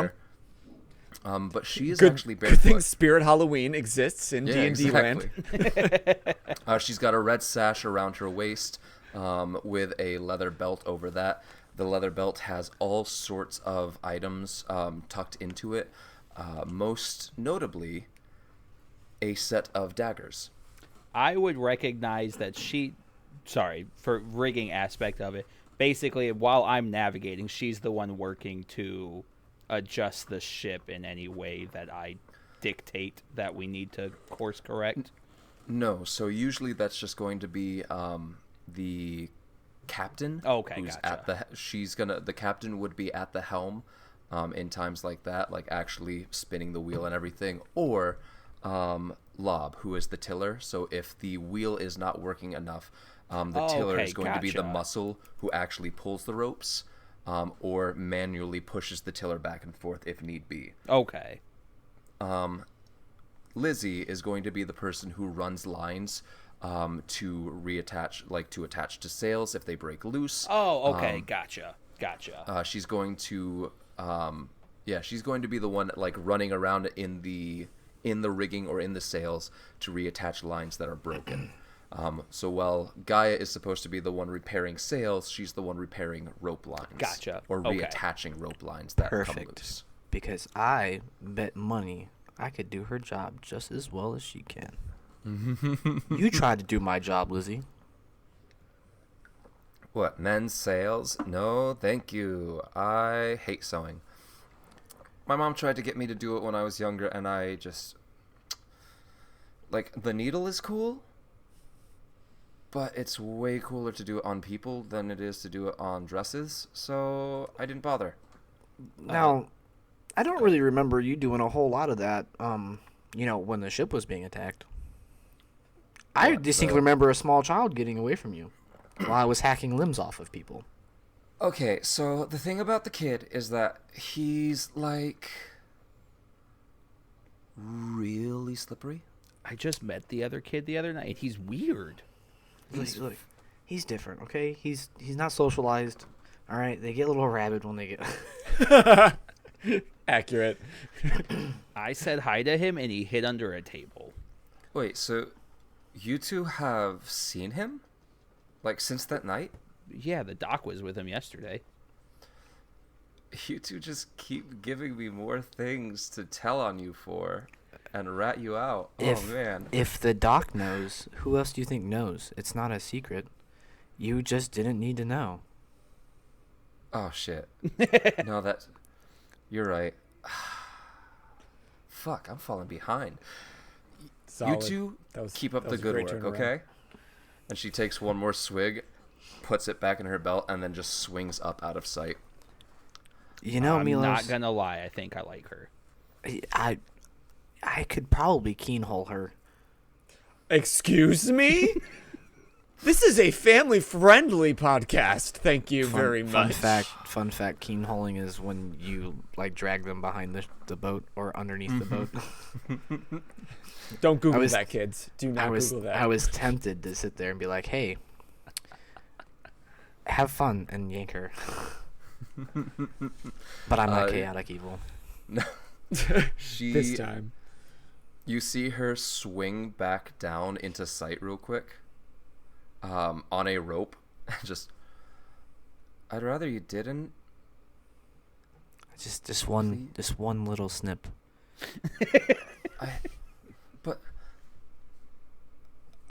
them. But she is Good, actually good thing barefoot. Spirit Halloween exists in D&D land. She's got a red sash around her waist, with a leather belt over that. The leather belt has all sorts of items tucked into it, most notably a set of daggers. I would recognize that for rigging aspect of it, basically while I'm navigating, she's the one working to adjust the ship in any way that I dictate that we need to course correct. No, so usually that's just going to be the captain. Okay, who's gotcha. The captain would be at the helm in times like that, like actually spinning the wheel and everything, or Lob, who is the tiller. So if the wheel is not working enough, the tiller is going to be the gotcha. muscle who actually pulls the ropes, or manually pushes the tiller back and forth if need be. Okay. Lizzie is going to be the person who runs lines to reattach, like to attach to sails if they break loose. Oh, okay. Gotcha. She's going to she's going to be the one like running around in the rigging or in the sails to reattach lines that are broken. So while Gaia is supposed to be the one repairing sails, she's the one repairing rope lines. Gotcha. Or Okay. reattaching rope lines that come Perfect. loose. Because I bet money I could do her job just as well as she can. You tried to do my job, Lizzie. What, men's sails? No, thank you. I hate sewing. My mom tried to get me to do it when I was younger, and I just... Like, the needle is cool, but it's way cooler to do it on people than it is to do it on dresses, so I didn't bother. Now, I don't really remember you doing a whole lot of that, when the ship was being attacked. I distinctly remember a small child getting away from you while I was hacking limbs off of people. Okay, so the thing about the kid is that he's, like, really slippery. I just met the other kid the other night. He's weird. Look, he's different, okay? He's not socialized. All right, they get a little rabid when they get... Accurate. I said hi to him, and he hid under a table. Wait, so you two have seen him? Like, since that night? Yeah, the doc was with him yesterday. You two just keep giving me more things to tell on you for and rat you out. Oh, man. If the doc knows, who else do you think knows? It's not a secret. You just didn't need to know. Oh, shit. No, that's... You're right. Fuck, I'm falling behind. Solid. You two keep up that the was a good great work, turnaround. okay? And she takes one more swig, puts it back in her belt, and then just swings up out of sight. You know, I'm Milos, not gonna lie. I think I like her. I could probably keyhole her. Excuse me? This is a family-friendly podcast. Thank you very much. Fun fact, keyholing is when you like drag them behind the boat or underneath the boat. Don't Google that, kids. Do not Google that. I was tempted to sit there and be like, hey, have fun, and yank her. But I'm not chaotic evil. No. This time. You see her swing back down into sight real quick. On a rope. Just, I'd rather you didn't. Just one little snip. But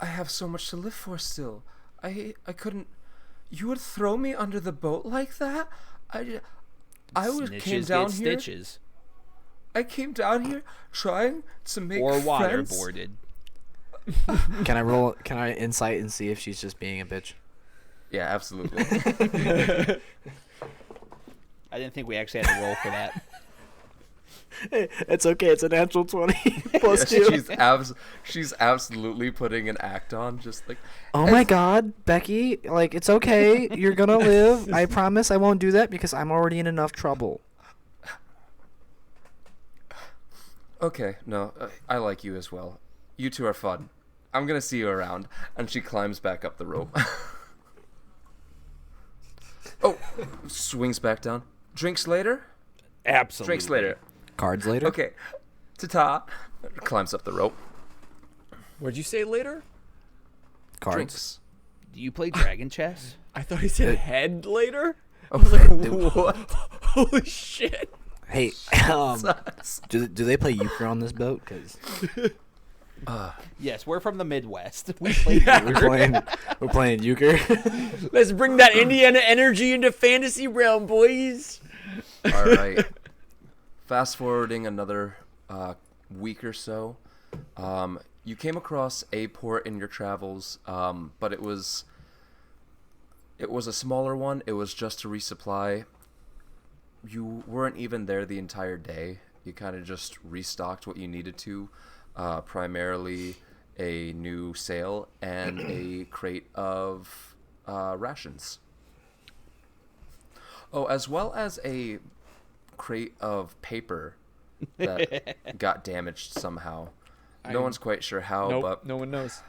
I have so much to live for still. I couldn't. You would throw me under the boat like that? Came down here. Stitches. I came down here trying to make Or friends. waterboarded. Can I insight and see if she's just being a bitch? Yeah, absolutely. I didn't think we actually had to roll for that. Hey, it's okay. It's a natural 20 plus Yeah, 2. she's absolutely putting an act on, just like. Oh my God, Becky! Like, it's okay. You're gonna live. I promise I won't do that because I'm already in enough trouble. Okay, no, I like you as well. You two are fun. I'm gonna see you around. And she climbs back up the rope. Oh, swings back down. Drinks later? Absolutely. Drinks later. Cards later. Okay. Ta-ta. Climbs up the rope. What'd you say later? Cards. Drinks. Do you play Dragon Chess? I thought he said head later. Oh, I was like, what? Holy shit. Hey, do they play euchre on this boat? Cause Yes, we're from the Midwest. We play we're playing euchre. Let's bring that Indiana energy into fantasy realm, boys. All right. Fast forwarding another week or so, you came across a port in your travels, but it was a smaller one. It was just to resupply. You weren't even there the entire day. You kind of just restocked what you needed to, primarily a new sail and a crate of rations. Oh, as well as a crate of paper that got damaged somehow. No one's quite sure how, Nope, but no one knows.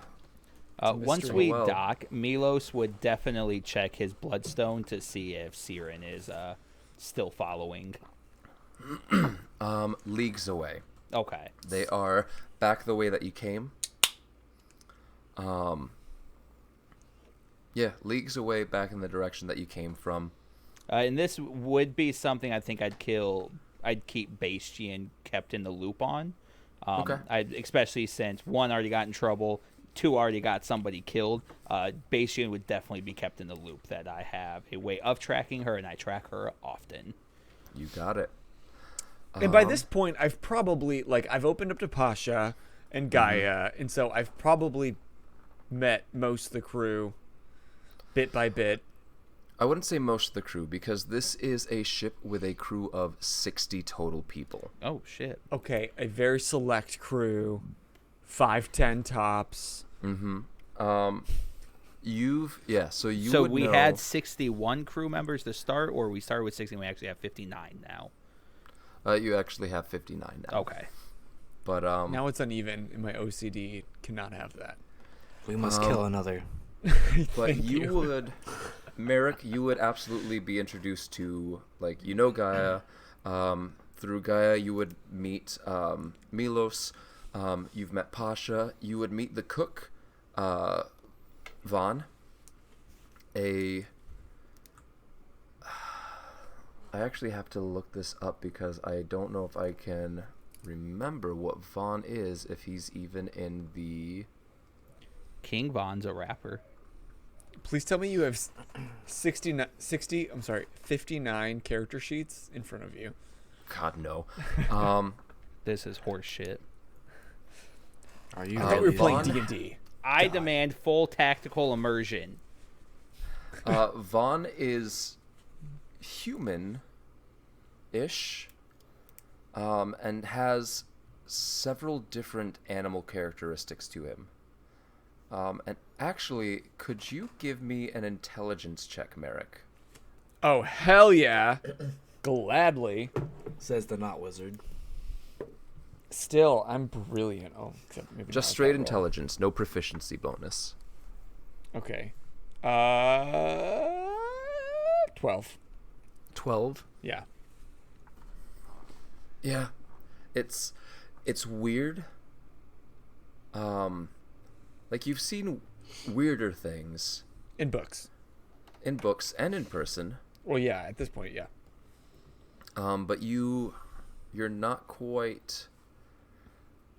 Once mystery. we Well. dock, Milos would definitely check his bloodstone to see if Siren is still following. leagues away. Okay. They are back the way that you came. Yeah, leagues away back in the direction that you came from. And this would be something I think I'd keep Bastian kept in the loop on. Okay. Especially since one already got in trouble, two already got somebody killed. Bastian would definitely be kept in the loop that I have a way of tracking her, and I track her often. You got it. And by this point, I've probably, I've opened up to Pasha and Gaia, and so I've probably met most of the crew bit by bit. I wouldn't say most of the crew, because this is a ship with a crew of 60 total people. Oh shit. Okay, a very select crew, 5-10 tops. Mm-hmm. So would we know, had 61 crew members to start, or we started with 60 and we actually have 59 now? You actually have 59 now. Okay. But Now it's uneven, and my OCD cannot have that. We must kill another. but you would, Merrick, you would absolutely be introduced to, like, Gaia. Through Gaia, you would meet Milos. You've met Pasha. You would meet the cook, Vaughn. I actually have to look this up because I don't know if I can remember what Vaughn is, if he's even in the... King Von's a rapper. Please tell me you have 59 character sheets in front of you. God, no. This is horse shit. Are you? I thought we were playing Vaughn? D&D. I demand full tactical immersion. Vaughn is human-ish, and has several different animal characteristics to him. And actually, could you give me an intelligence check, Merrick? Oh, hell yeah. Gladly. Says the not wizard. Still, I'm brilliant. Oh, except maybe Just not straight that roll. intelligence, no proficiency bonus. Okay. 12. 12? Yeah. Yeah. It's weird. Like, you've seen weirder things In books. in books and in person. Well, yeah, at this point, yeah. But you're not quite...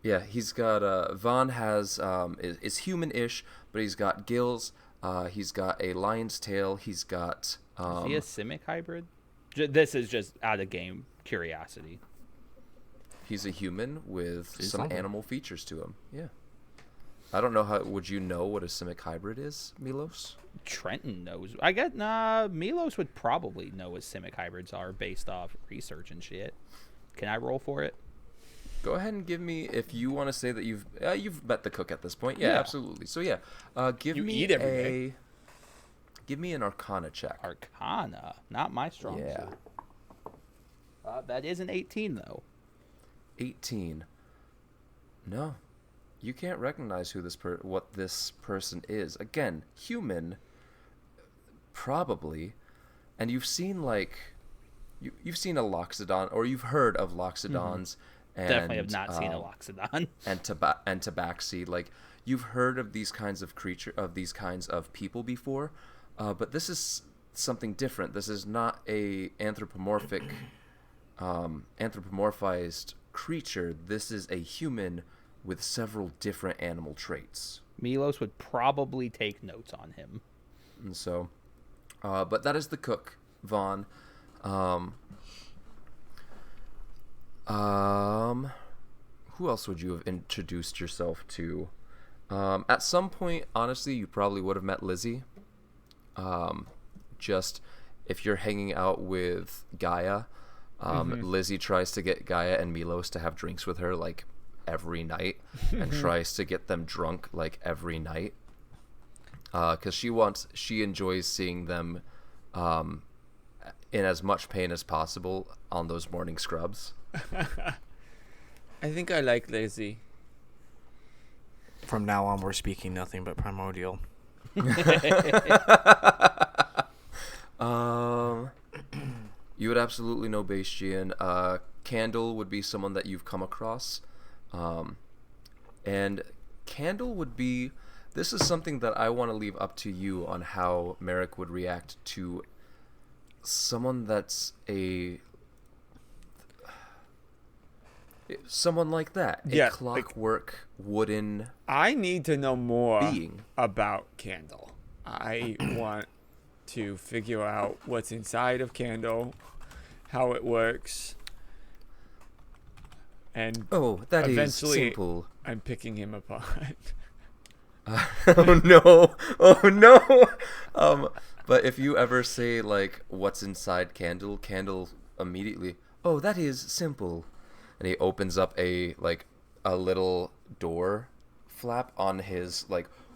Yeah, he's got, Vaughn has, is human-ish, but he's got gills, he's got a lion's tail, he's got... Is he a simic hybrid? This is just out of game curiosity. He's a human with He's some something. animal features to him. Yeah. I don't know how... Would you know what a simic hybrid is, Milos? Trenton knows. I guess Milos would probably know what simic hybrids are based off research and shit. Can I roll for it? Go ahead and give me, if you want to say that you've met the cook at this point. Yeah, Yeah. absolutely. So yeah, give You me eat every day. give me an Arcana check. Arcana, not my strong Yeah. suit. That is an 18 though. 18. No, you can't recognize who what this person is. Again, human, probably, and you've seen you've seen a Loxodon, or you've heard of Loxodons. And, Definitely have not seen a Loxodon. and tabaxi. Like, you've heard of these kinds of kinds of people before, but this is something different. This is not a anthropomorphized creature. This is a human with several different animal traits. Milos would probably take notes on him. And so, but that is the cook, Vaughn. Who else would you have introduced yourself to? At some point, honestly, you probably would have met Lizzie. Just if you're hanging out with Gaia, Lizzie tries to get Gaia and Milos to have drinks with her like every night, and tries to get them drunk like every night. Because she enjoys seeing them in as much pain as possible on those morning scrubs. I think I like Lazy. From now on, we're speaking nothing but primordial. You would absolutely know Bastian. Candle would be someone that you've come across. And Candle would be... This is something that I want to leave up to you on how Merrick would react to someone that's someone like that. Yeah, A clockwork wooden I need to know more being. about Candle. I want to figure out what's inside of Candle, how it works, and Oh, that is eventually simple. I'm picking him apart. Oh no! Oh no! But if you ever say like, "What's inside Candle?" Candle immediately, "Oh, that is simple," and he opens up a little door flap on his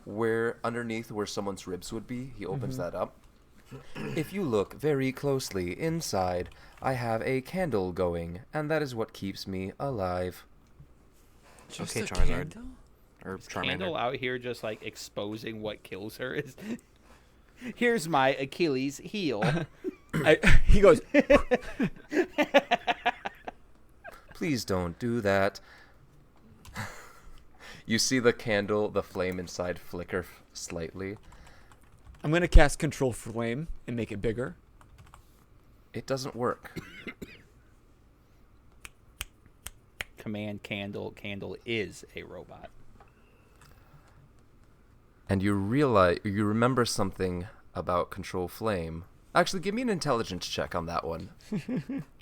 where underneath where someone's ribs would be. He opens that up. If you look very closely inside, I have a candle going, and that is what keeps me alive. Just Okay, a Charizard. candle? Or Candle Charmander. out here just like exposing what kills her is. Here's my Achilles heel. He goes, Please don't do that. You see the candle, the flame inside flicker slightly. I'm going to cast Control Flame and make it bigger. It doesn't work. Command Candle. Candle is a robot. And you remember something about Control Flame. Actually, give me an intelligence check on that one.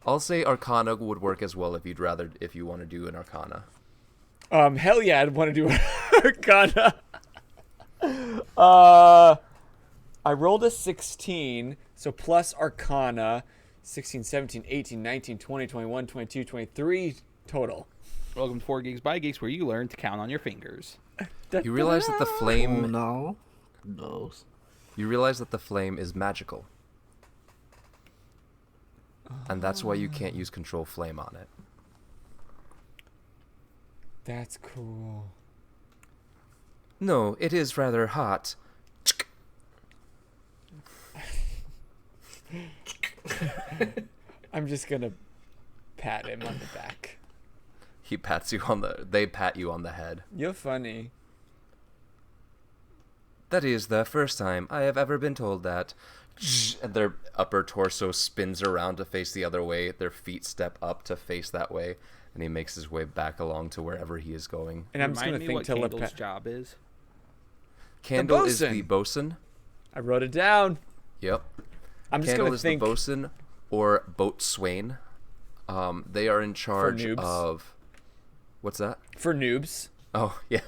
I'll say Arcana would work as well if you want to do an Arcana. Hell yeah, I'd want to do Arcana. I rolled a 16, so plus Arcana, 16, 17, 18, 19, 20, 21, 22, 23 total. Welcome to 4 Geeks by Geeks, where you learn to count on your fingers. You realize that the Oh, flame no. Those. You realize that the flame is magical. And that's why you can't use Control Flame on it. That's cool. No, it is rather hot. I'm just going to pat him on the back. They pat you on the head. You're funny. That is the first time I have ever been told that. And their upper torso spins around to face the other way. Their feet step up to face that way. And he makes his way back along to wherever he is going. And I'm just Remind going me to think what Candle's telepath. job is. Candle is bosun. the bosun. I wrote it down. Yep. I'm just Candle going to is think. the bosun or boatswain. They are in charge noobs. of... What's that? For noobs. Oh, yeah.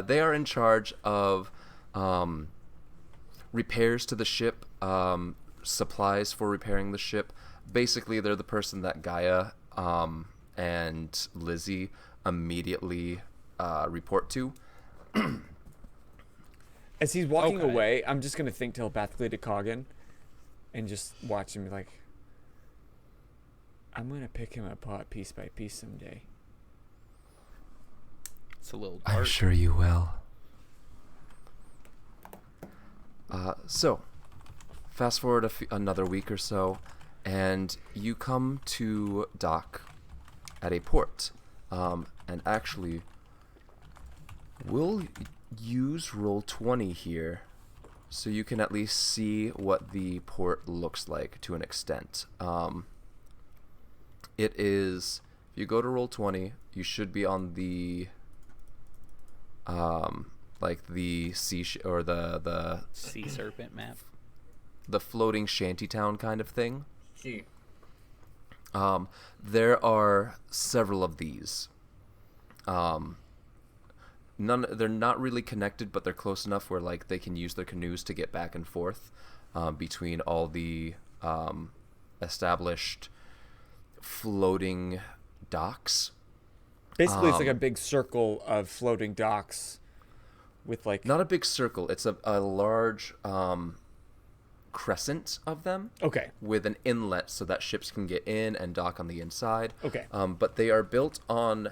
They are in charge of repairs to the ship, supplies for repairing the ship. Basically, they're the person that Gaia and Lizzie immediately report to. As he's walking Okay. away, I'm just going to think telepathically to Coggin and just watch him be like, I'm going to pick him apart piece by piece someday. It's a little I'm dark. sure you will. So, fast forward another week or so, and you come to dock at a port. And actually, we'll use Roll20 here, so you can at least see what the port looks like to an extent. It is, if you go to Roll20, you should be on the the sea or the Sea serpent map. the floating shantytown kind of thing. There are several of these. They're not really connected, but they're close enough where they can use their canoes to get back and forth between all the established floating docks. Basically, it's like a big circle of floating docks with Not a big circle. It's a large crescent of them. Okay. With an inlet so that ships can get in and dock on the inside. Okay. But they are built on...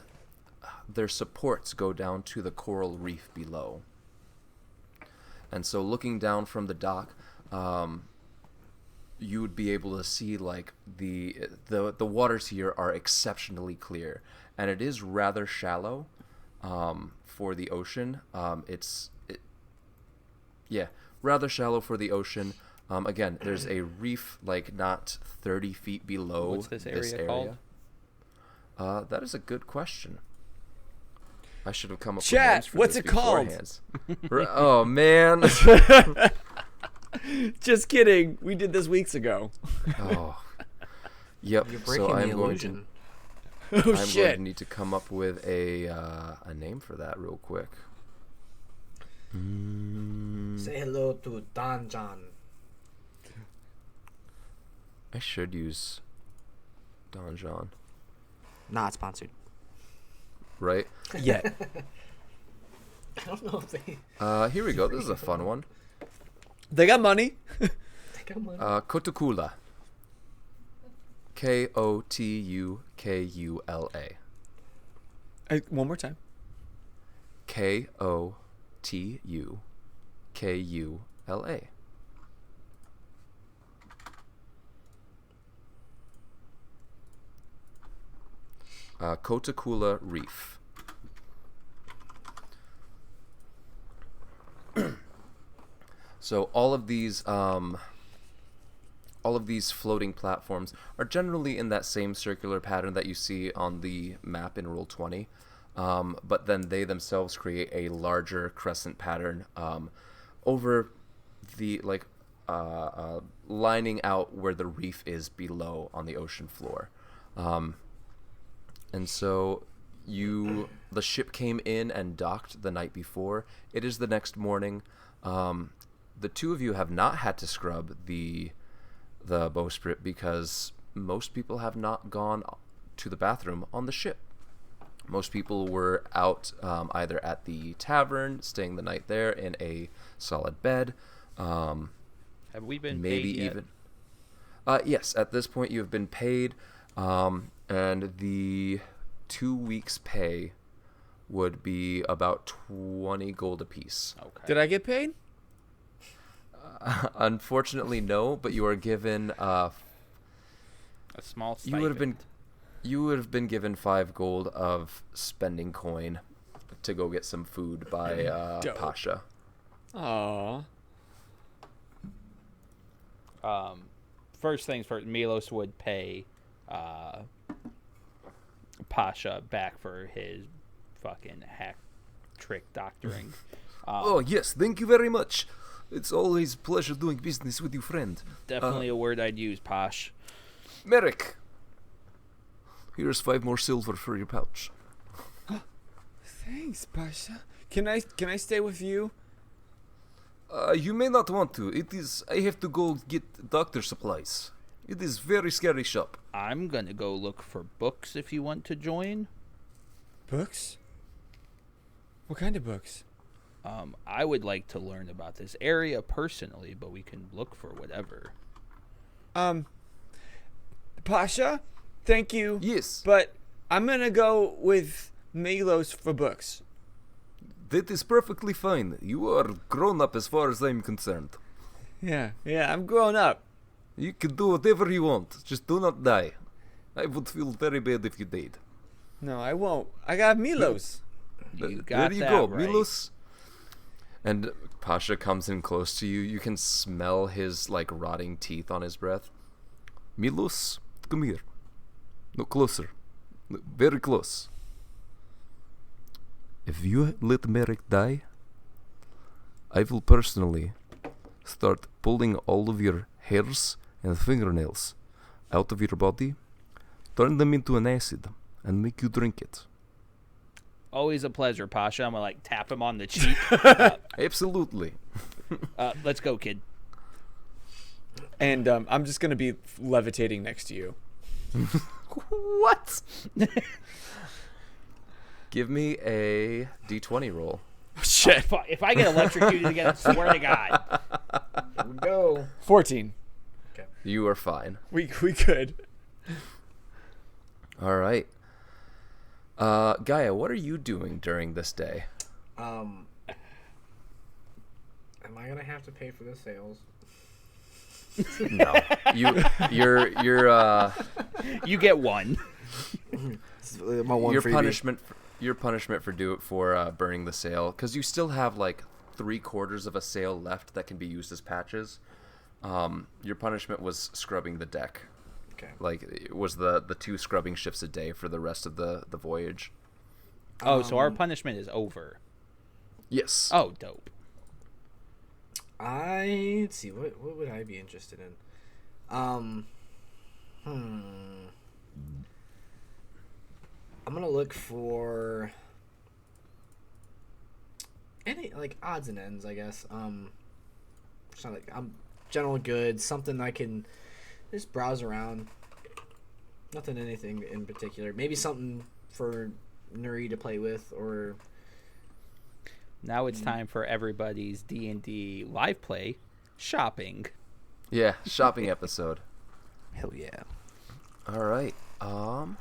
Their supports go down to the coral reef below. And so looking down from the dock, you would be able to see the waters here are exceptionally clear. And it is rather shallow for the ocean. Rather shallow for the ocean. Again, there's a reef not 30 feet below What's this area called? That is a good question. I should have come up Chat, with names for what's this it called? beforehand. Oh, man. Just kidding. We did this weeks ago. Oh. Yep. You're breaking So the I'm going illusion. Oh, I'm going shit. to need to come up with a name for that real quick. Say hello to Don John. I should use Don John. Not sponsored. Right? Yeah. I don't know if they Here we go. This is a fun one. They got money. got money. Kotukula. Kotukula. One more time. Kotukula. Kotukula Reef. So all of these floating platforms are generally in that same circular pattern that you see on the map in Roll20, but then they themselves create a larger crescent pattern over the lining out where the reef is below on the ocean floor. And so the ship came in and docked the night before. It is the next morning. The two of you have not had to scrub the bowsprit because most people have not gone to the bathroom on the ship. Most people were out either at the tavern, staying the night there in a solid bed. Have we been maybe paid yet? even? Yes, at this point you have been paid, and the 2 weeks' pay would be about 20 gold apiece. Okay. Did I get paid? Unfortunately, no. But you are given A small stipend. you would have been given 5 gold of spending coin to go get some food by Dope. Pasha. Aww. First things first, Milos would pay Pasha back for his fucking hack trick doctoring. Oh yes, thank you very much. It's always a pleasure doing business with you, friend. Definitely a word I'd use, Posh. Merrick, here's 5 more silver for your pouch. Thanks, Pasha. Can I stay with you? You may not want to. I have to go get doctor supplies. It is very scary shop. I'm gonna go look for books if you want to join. Books? What kind of books? I would like to learn about this area personally, but we can look for whatever. Pasha, thank you. Yes. But I'm gonna go with Milos for books. That is perfectly fine. You are grown up as far as I'm concerned. Yeah, I'm grown up. You can do whatever you want. Just do not die. I would feel very bad if you did. No, I won't. I got Milos. You got there you that go, right. Milos. And Pasha comes in close to you. You can smell his rotting teeth on his breath. Milos, come here. No, closer. Very close. If you let Merrick die, I will personally start pulling all of your hairs and fingernails out of your body, turn them into an acid, and make you drink it. Always a pleasure, Pasha. I'm gonna tap him on the cheek. Absolutely. Let's go, kid. And I'm just gonna be levitating next to you. What? Give me a d20 roll. Shit. If I get electrocuted again, I swear to God. Here we go. 14. You are fine. We could. All right. Gaia, what are you doing during this day? Am I gonna have to pay for the sales? No. You get one. My one Your freebie. punishment for burning the sail, because you still have 3/4 of a sail left that can be used as patches. Your punishment was scrubbing the deck. Okay. It was the 2 scrubbing shifts a day for the rest of the voyage. Oh, so our punishment is over. Yes. Oh, dope. Let's see, what would I be interested in? I'm gonna look for Any like odds and ends, I guess. It's not like general goods, something I can just browse around. Nothing, anything in particular. Maybe something for Nuri to play with, or Now it's time for everybody's D&D live play shopping. Yeah, shopping episode. hell yeah. All right. Why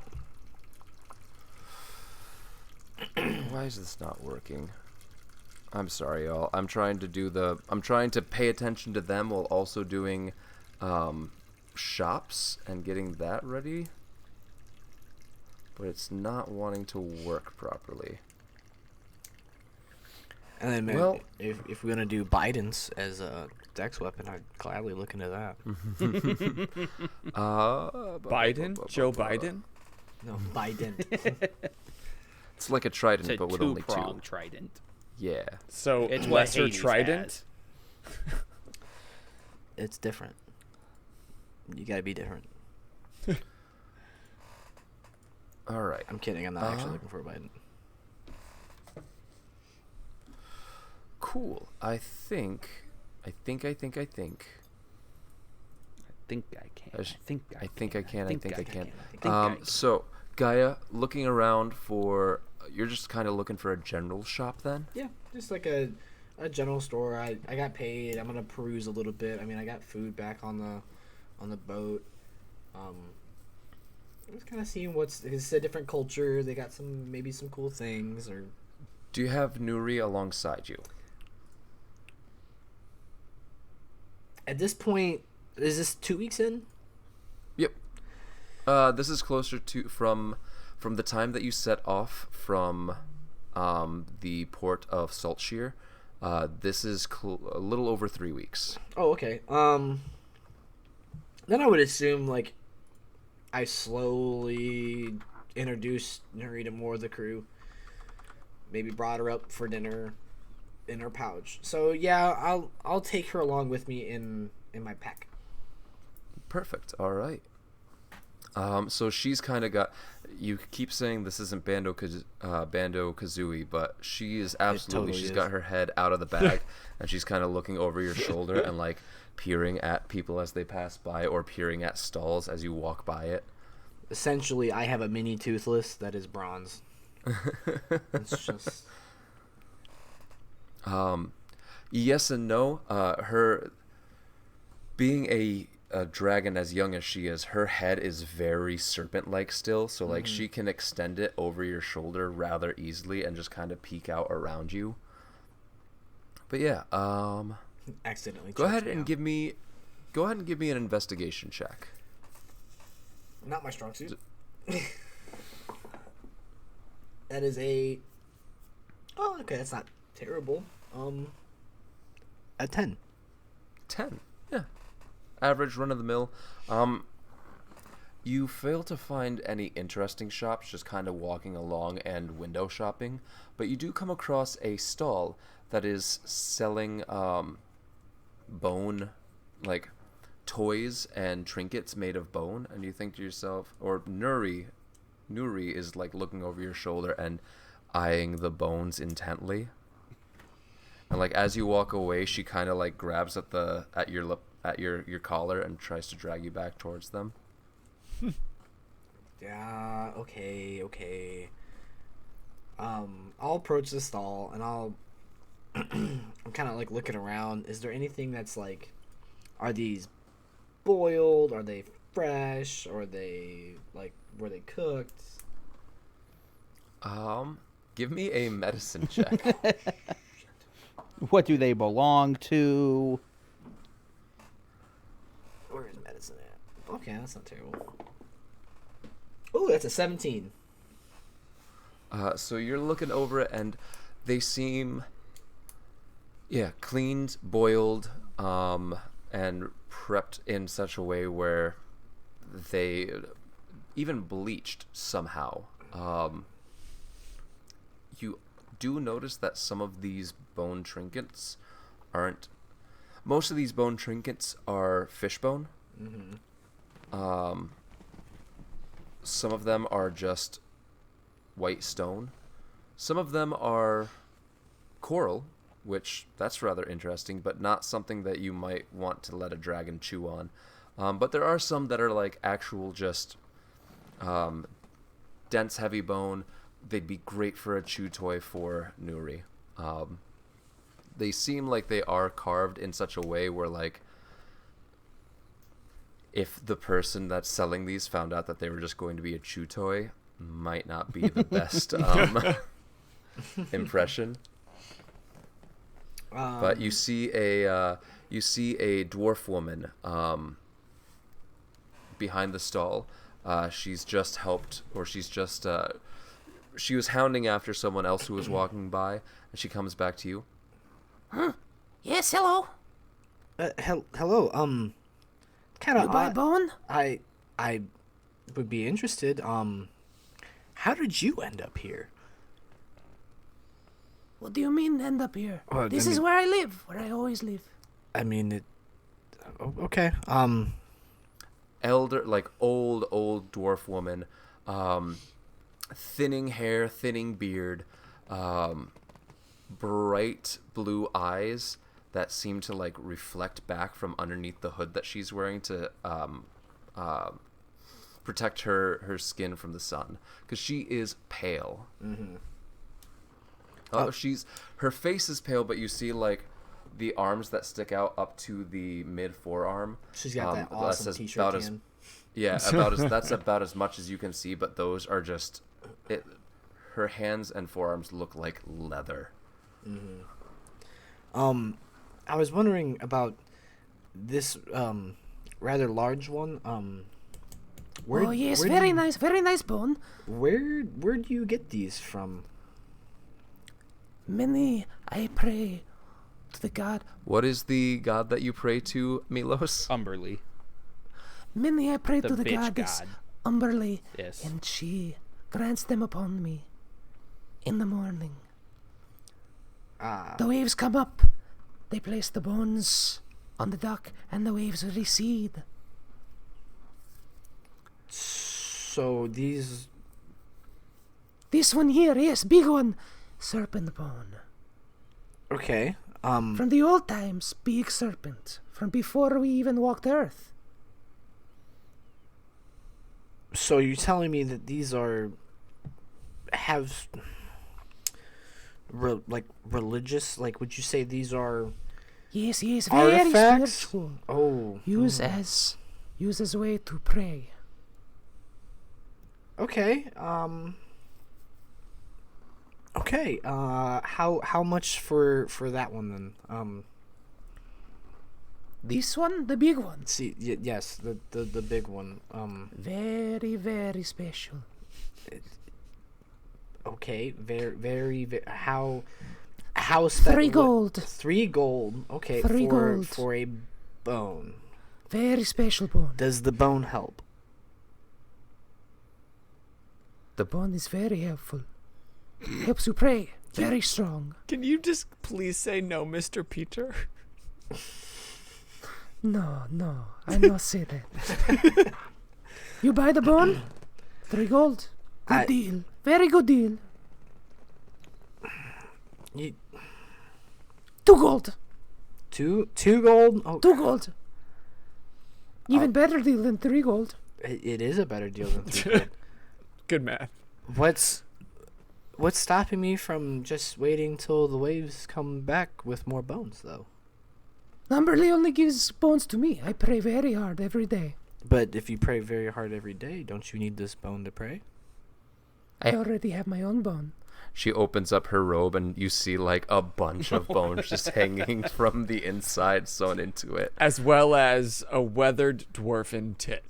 is this not working? I'm sorry, y'all. I'm trying to pay attention to them while also doing shops and getting that ready. But it's not wanting to work properly. And then maybe Well- if we're gonna do Biden's as a dex weapon, I'd gladly look into that. Biden? Joe Biden? No, Biden. It's like a trident, It's a but with only two-pronged two. trident. Yeah. So It's what lesser Hades trident? It's different. You gotta be different. All right. I'm kidding. I'm not actually looking for a Biden. Cool. I think. I think I can. I think I can. So, Gaia, looking around for. You're just kind of looking for a general shop then? Yeah, just like a general store. I got paid. I'm gonna peruse a little bit. I mean, I got food back on the boat. Just kind of seeing it's a different culture. They got maybe some cool things. Or Do you have Nuri alongside you? at this point, is this 2 weeks in? Yep. This is closer to from the time that you set off from the port of Saltshear. This is a little over 3 weeks. Oh, okay. Then I would assume like I slowly introduced Nuri to more of the crew. Maybe brought her up for dinner in her pouch. So yeah, I'll take her along with me in my pack. Perfect. All right. So she's kind of got. You keep saying this isn't Bando Kazooie, but she is absolutely. totally She's is. got her head out of the bag, and she's kind of looking over your shoulder and like peering at people as they pass by, or peering at stalls as you walk by it. Essentially, I have a mini Toothless that is bronze. It's just Yes and no. Her being a dragon as young as she is, her head is very serpent-like still, so like she can extend it over your shoulder rather easily and just kind of peek out around you. But yeah, accidentally. go ahead choked me and out. give me an investigation check. Not my strong suit. That is a. Oh, okay. That's not terrible. A 10. 10. Yeah. Average run of the mill. You fail to find any interesting shops, just kind of walking along and window shopping, but you do come across a stall that is selling bone, like toys and trinkets made of bone, and you think to yourself, or Nuri is like looking over your shoulder and eyeing the bones intently. And like as you walk away, she kind of like grabs at your collar and tries to drag you back towards them. Yeah. Okay. I'll approach the stall and I'll. I'm kind of like looking around. Is there anything that's like, are these boiled? Are they fresh? Or are they like, were they cooked? Give me a medicine check. What do they belong to? Where is medicine at? Okay, that's not terrible. Oh, that's a 17. So you're looking over it, and they seem, cleaned, boiled, and prepped in such a way where they even bleached somehow. You do notice that some of these bone trinkets aren't. Most of these bone trinkets are fish bone. Some of them are just white stone. Some of them are coral, which that's rather interesting, but not something that you might want to let a dragon chew on. But there are some that are like actual just dense, heavy bone. They'd be great for a chew toy for Nuri. They seem like they are carved in such a way where, like, if the person that's selling these found out that they were just going to be a chew toy, might not be the best impression. But you see a dwarf woman behind the stall. She's just helped, or she's just she was hounding after someone else who was walking by, and she comes back to you. Huh? Yes, hello. Hello. Kind of. You buy bone? I would be interested. How did you end up here? What do you mean end up here? Well, This is where I live, where I always live. I mean, okay. Elder, like old dwarf woman, thinning hair, thinning beard, bright blue eyes that seem to like reflect back from underneath the hood that she's wearing to protect her skin from the sun, because she is pale. Mm-hmm. Her face is pale, but you see like the arms that stick out up to the mid forearm. She's got that awesome t-shirt about tan. that's about as much as you can see, but those are just it. Her hands and forearms look like leather. Mm-hmm. I was wondering about this rather large one. Oh yes, very nice bone. Where do you get these from? Many I pray to the god. What is the god that you pray to, Milos? Umberly. Many I pray The to the bitch goddess god. Umberly, Yes. and she grants them upon me in the morning. The waves come up. They place the bones on the dock, and the waves recede. So these. This one here, yes, big one, serpent bone. Okay. From the old times, big serpent. From before we even walked Earth. So you're telling me that these have religious, like, would you say these are Yes, very artifacts? spiritual. Oh. Use as a way to pray. Okay. Okay. How much for that one then? This one, the big one. See, yes, the big one. Very, very special. Okay. Very. How special? 3 gold. 3 gold. Okay. 3 gold. For a bone. Very special bone. Does the bone help? The bone is very helpful. Helps you pray. Very strong. Can you just please say no, Mr. Peter? No, I not say that. You buy the bone? 3 gold. Good deal. Very good deal. 2 gold. 2 gold? Oh, 2 gold. Even better deal than 3 gold. it is a better deal than 3 gold. Good math. What's stopping me from just waiting till the waves come back with more bones, though? Umberly only gives bones to me. I pray very hard every day. But if you pray very hard every day, don't you need this bone to pray? I already have my own bone. She opens up her robe, and you see like a bunch of bones just hanging from the inside, sewn into it. As well as a weathered dwarfen tit.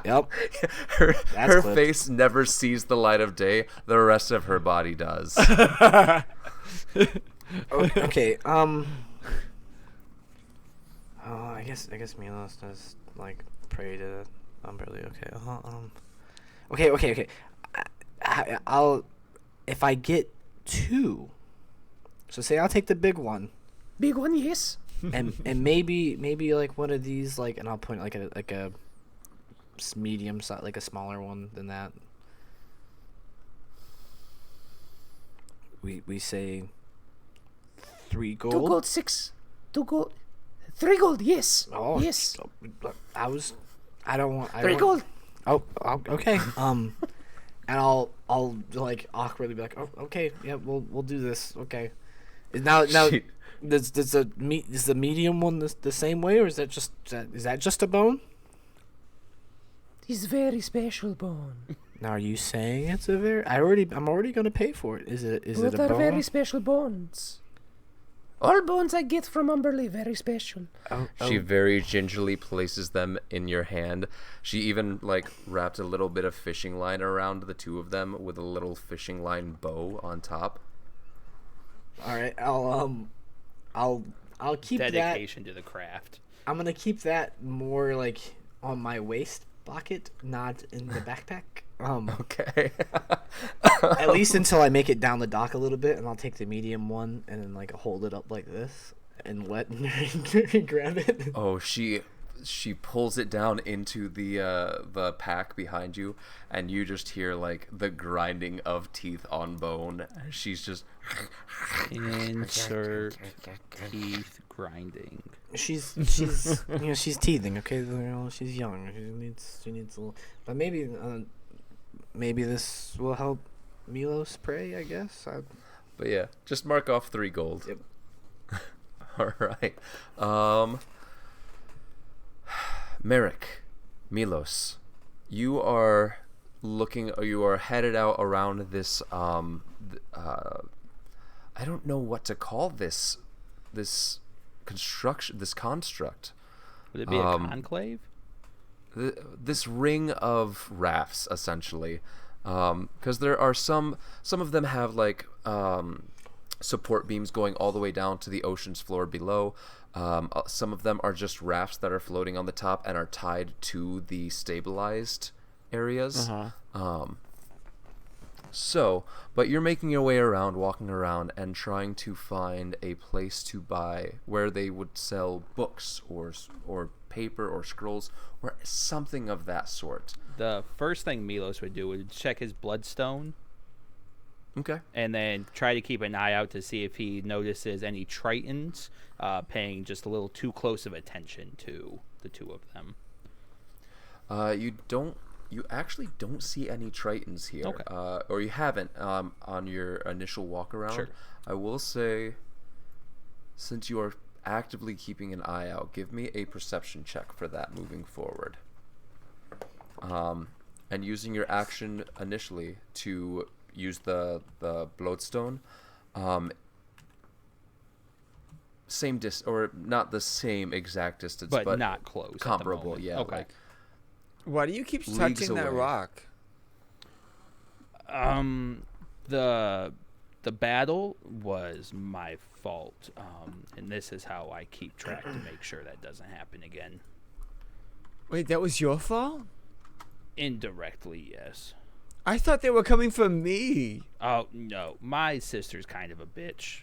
Yep. Her clipped. face never sees the light of day. The rest of her body does. Okay. I guess Milos does like pray to Umberly. Okay. Okay. I'll if I get 2. So say I'll take the big one. Big one, yes. and maybe like one of these, like, and I'll point like a medium size, like a smaller one than that. we say 3 gold. 2 gold, 6. 2 gold. 3 gold, yes. Oh, yes. I don't want. 3 gold. Oh, okay. And I'll like awkwardly be like, oh, okay, yeah, we'll do this. Okay. Now, does the medium one the same way, or is that just a bone? He's very special bone. Now, are you saying it's a very? I'm already gonna pay for it. Is it Both a bone? are very special bones. All bones I get from Umberly, very special. She very gingerly places them in your hand. She even wrapped a little bit of fishing line around the two of them with a little fishing line bow on top. All right, I'll keep Dedication to the craft. I'm gonna keep that more on my waist pocket, not in the backpack. Okay. At least until I make it down the dock a little bit, and I'll take the medium one and then hold it up like this and let grab it. Oh, she pulls it down into the pack behind you, and you just hear the grinding of teeth on bone. She's just Insert teeth grinding. She's she's teething. Okay, she's young. She needs a little. But maybe this will help Milos pray, I guess. But yeah, just mark off 3 gold. Yep. All right. Merrick, Milos, you are headed out around this I don't know what to call this construct. Would it be a conclave? This ring of rafts, essentially, because there are some of them have support beams going all the way down to the ocean's floor below. Some of them are just rafts that are floating on the top and are tied to the stabilized areas. But you're making your way around, walking around, and trying to find a place to buy where they would sell books or paper or scrolls or something of that sort. The first thing Milos would do would check his bloodstone. Okay. And then try to keep an eye out to see if he notices any tritons paying just a little too close of attention to the two of them. You actually don't see any tritons here. Okay. Or you haven't on your initial walk around. Sure. I will say, since you are actively keeping an eye out, give me a perception check for that moving forward. And using your action initially to use the bloodstone, same or not the same exact distance, but not close. comparable. Yeah. Okay. Why do you keep Leagues touching that away. rock? The battle was my fault, and this is how I keep track to make sure that doesn't happen again. Wait, that was your fault? Indirectly, yes. I thought they were coming from me. Oh no, my sister's kind of a bitch.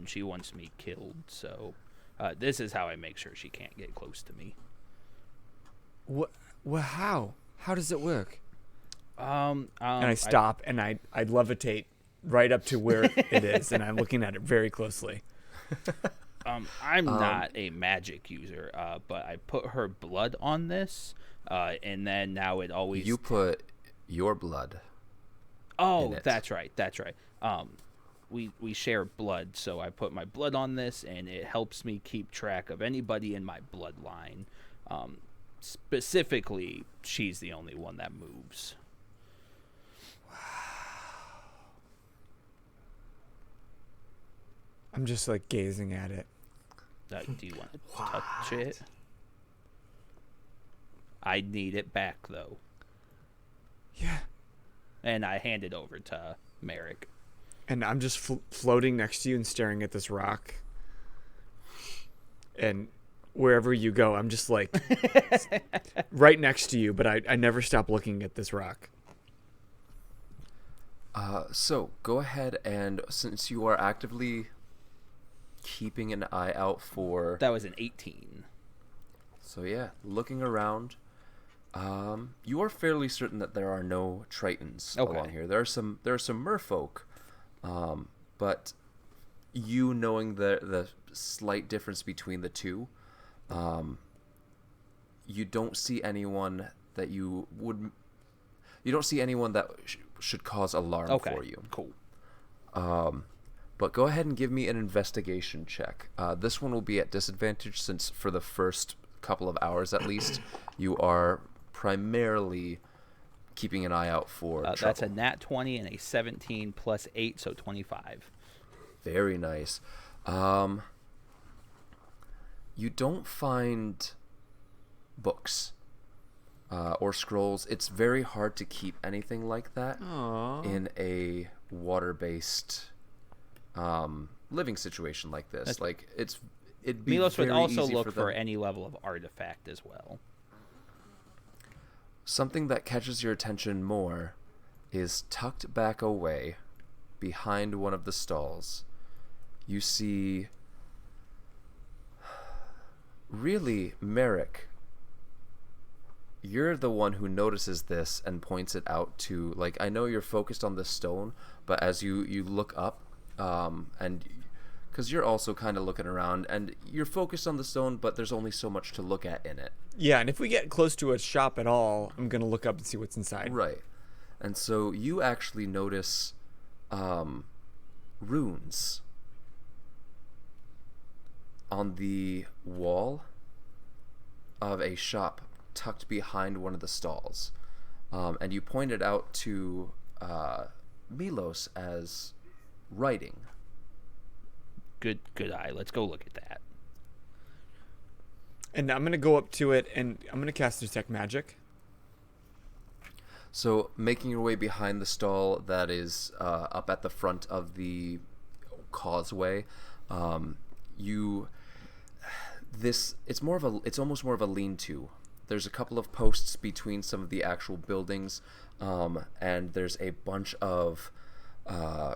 She wants me killed, so this is how I make sure she can't get close to me. What? Well, how? How does it work? And I stop and I levitate right up to where it is, and I'm looking at it very closely. I'm not a magic user, but I put her blood on this, and then now it always. You put your blood. Oh, that's right. We share blood, so I put my blood on this, and it helps me keep track of anybody in my bloodline. Specifically, she's the only one that moves. Wow. I'm just gazing at it. Do you want to touch it? I need it back, though. Yeah. And I hand it over to Merrick. And I'm just floating next to you and staring at this rock. And wherever you go, I'm just right next to you, but I never stop looking at this rock. So go ahead, and since you are actively keeping an eye out for... That was an 18. So yeah, looking around, you are fairly certain that there are no tritons along here. There are some merfolk, but you knowing the slight difference between the two, you don't see anyone that you don't see anyone that should cause alarm for you. Cool. But go ahead and give me an investigation check. This one will be at disadvantage since for the first couple of hours at least, you are primarily keeping an eye out for trouble. That's a nat 20 and a 17 plus 8, so 25. Very nice. You don't find books or scrolls. It's very hard to keep anything like that in a water-based living situation like this. It'd be Milos would very also easy look for them. any level of artifact as well. Something that catches your attention more is tucked back away behind one of the stalls. You see, really, Merrick, you're the one who notices this and points it out to, I know you're focused on the stone, but as you look up, and because you're also kind of looking around, and you're focused on the stone, but there's only so much to look at in it. Yeah, and if we get close to a shop at all, I'm going to look up and see what's inside. Right. And so you actually notice runes on the wall of a shop tucked behind one of the stalls. And you pointed out to Milos as writing. Good eye. Let's go look at that. And I'm going to go up to it, and I'm going to cast Detect Magic. So making your way behind the stall that is up at the front of the causeway, it's almost more of a lean-to. There's a couple of posts between some of the actual buildings, and there's a bunch of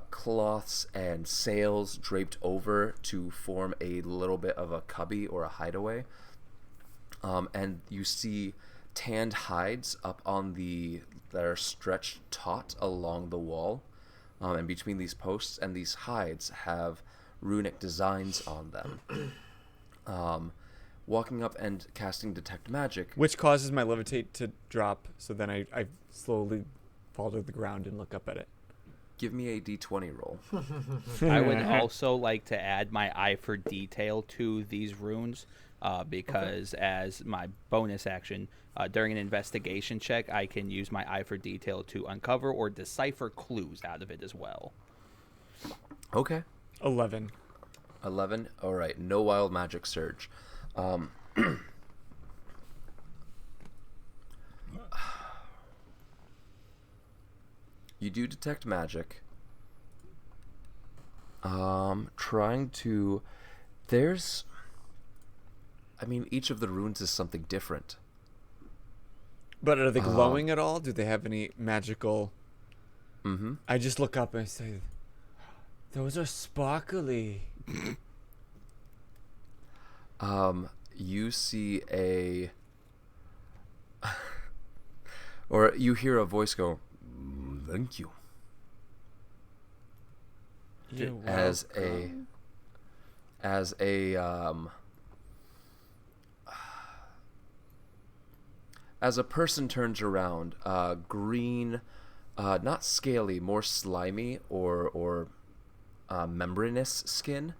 cloths and sails draped over to form a little bit of a cubby or a hideaway. And you see tanned hides up on that are stretched taut along the wall, and between these posts, and these hides have runic designs on them. Walking up and casting Detect Magic, which causes my levitate to drop, so then I slowly fall to the ground and look up at it. Give me a d20 roll. I would also like to add my eye for detail to these runes, because as my bonus action, during an investigation check, I can use my eye for detail to uncover or decipher clues out of it as well. Okay. 11. 11? All right. No wild magic surge. You do detect magic. Each of the runes is something different. But are they glowing at all? Do they have any magical... Mm-hmm. I just look up and I say, those are sparkly. You see or you hear a voice go, "Thank you." As a person turns around, green, not scaly, more slimy or membranous skin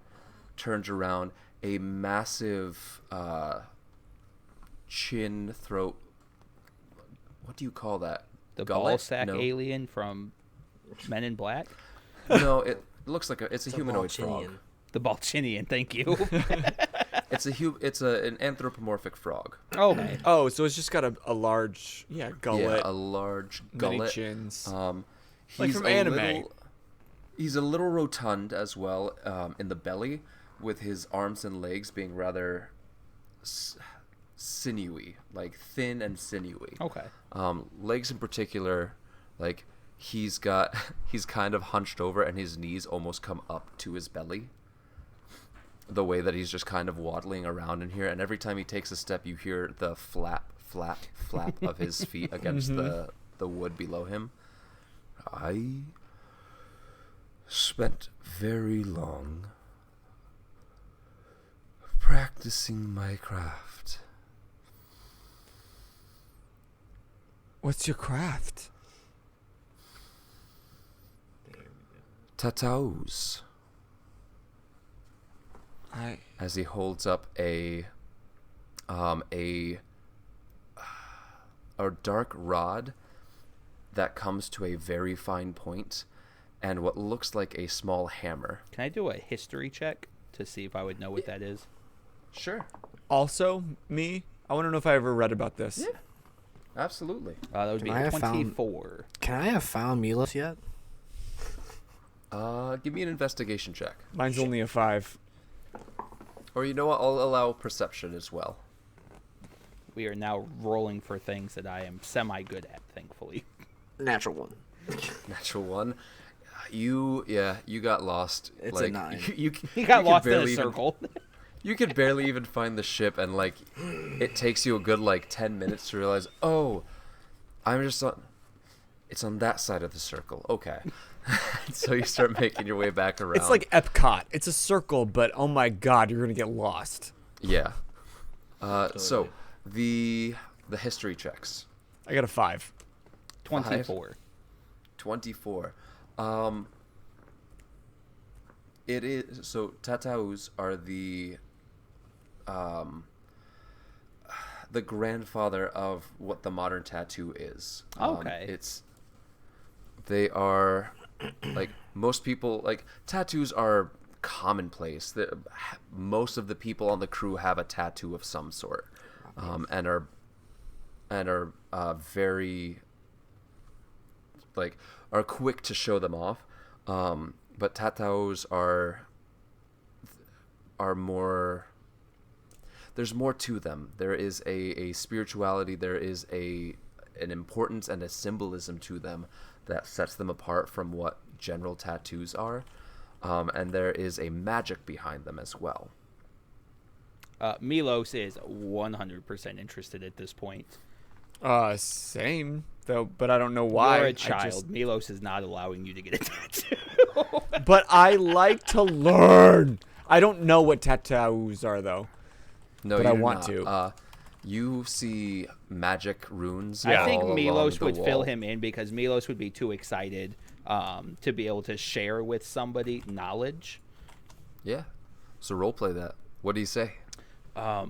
turns around, a massive chin, throat. What do you call that? The Gullet? ball sack No. alien from Men in Black? No, it looks like it's a humanoid frog. Balchinian. The Balchinian, thank you. It's an anthropomorphic frog. Okay. Oh, so it's just got a large, gullet. Yeah, a large many gullet. chins. He's from a anime. He's a little rotund as well in the belly, with his arms and legs being rather sinewy, like thin and sinewy. Okay. Legs in particular, he's kind of hunched over and his knees almost come up to his belly. The way that he's just kind of waddling around in here, and every time he takes a step, you hear the flap, flap, flap of his feet against the wood below him. I spent very long practicing my craft. What's your craft? Tataus. I As he holds up a dark rod that comes to a very fine point and what looks like a small hammer. Can I do a history check to see if I would know what that is? Sure. also me. I want to know if I ever read about this. Yeah. Absolutely. That would be Can I a have found- 24. Can I have found Milos yet? Give me an investigation check. Mine's only a 5. Or you know what? I'll allow perception as well. We are now rolling for things that I am semi-good at, thankfully. Natural 1. Natural 1. You got lost. It's a 9. You He got could lost in a barely even- circle. You could barely even find the ship, and like, it takes you a good 10 minutes to realize, oh, I'm just on. It's on that side of the circle. Okay. So you start making your way back around. It's like Epcot. It's a circle, but oh my god, you're gonna get lost. Yeah. So the history checks. I got a 5. 24. 24. It is so Tataus are the grandfather of what the modern tattoo is. Okay. They are most people tattoos are commonplace. Most of the people on the crew have a tattoo of some sort, and are very are quick to show them off. But Tataus are more. There's more to them. There is a spirituality. There is an importance and a symbolism to them that sets them apart from what general tattoos are, and there is a magic behind them as well. Milos is 100% interested at this point. Same though, but I don't know why. You're a I child. Milos is not allowing you to get a tattoo. But I like to learn. I don't know what tattoos are though. No, But you I do want not. You see magic runes. I think all Milos along would the fill wall. him in because Milos would be too excited to be able to share with somebody knowledge. Yeah. So roleplay that. What do you say? I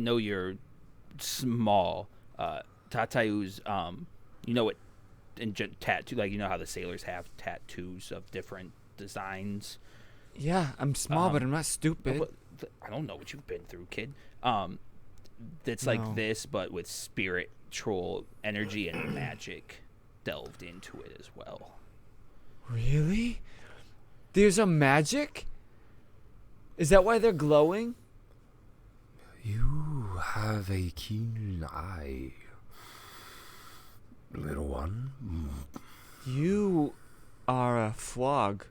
know you're small. Tattoos, you know what? In tattoo, you know how the sailors have tattoos of different designs. Yeah, I'm small, but I'm not stupid. But I don't know what you've been through, kid. That's No. like this, but with spiritual energy and magic delved into it as well. Really? There's a magic? Is that why they're glowing? You have a keen eye, little one. You are a flog.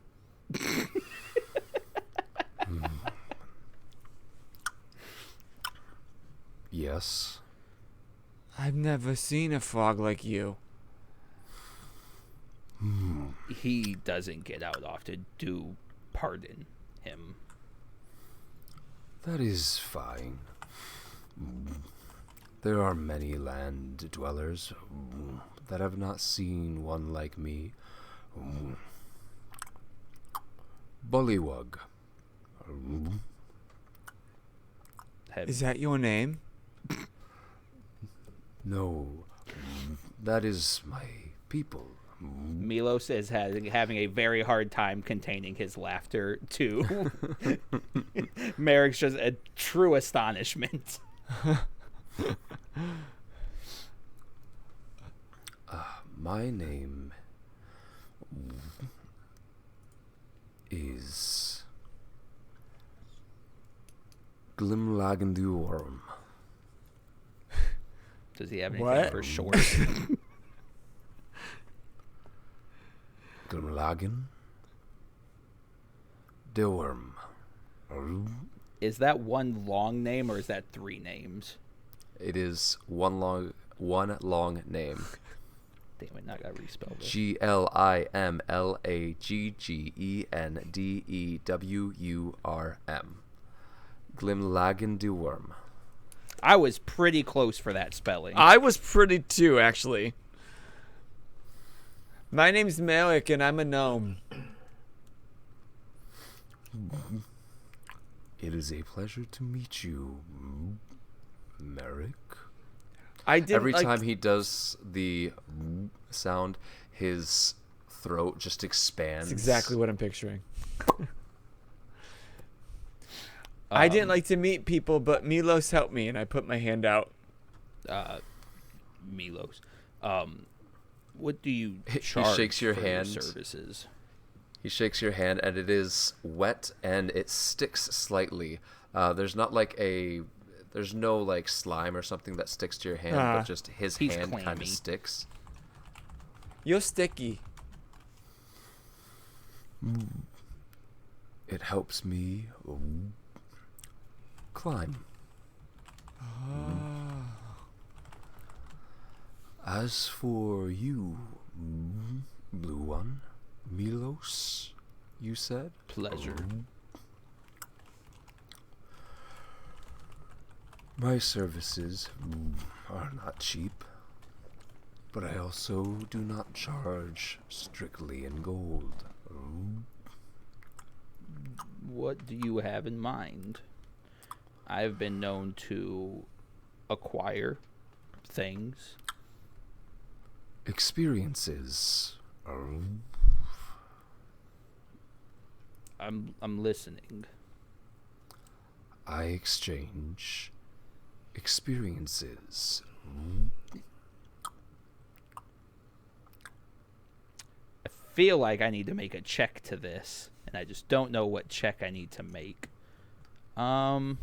Yes. I've never seen a frog like you. He doesn't get out often. Do pardon him. That is fine. There are many land dwellers that have not seen one like me. Bullywug. Is that your name? No, that is my people. Milos is having a very hard time containing his laughter, too. Merrick's just a true astonishment. My name is Glimlagenduorm. Does he have anything What? for short? Glimlagen Dorm. Is that one long name or is that 3 names? It is one long name. Damn it, now I gotta respell this. Glimlagendewurm. Glimlagendewurm. I was pretty close for that spelling. I was pretty too, actually. My name's Malik, and I'm a gnome. It is a pleasure to meet you, Merrick. Every time he does the sound, his throat just expands. That's exactly what I'm picturing. I didn't like to meet people, but Milos helped me, and I put my hand out. Milos. What do you charge? He shakes your for hand. Services. He shakes your hand, and it is wet, and it sticks slightly. There's no like slime or something that sticks to your hand, but just his hand kind clammy. of sticks. You're sticky. It helps me climb. As for you, blue one, Milos, you said? Pleasure. My services are not cheap, but I also do not charge strictly in gold. What do you have in mind? I've been known to acquire things. Experiences. I'm listening. I exchange experiences. I feel like I need to make a check to this, and I just don't know what check I need to make. I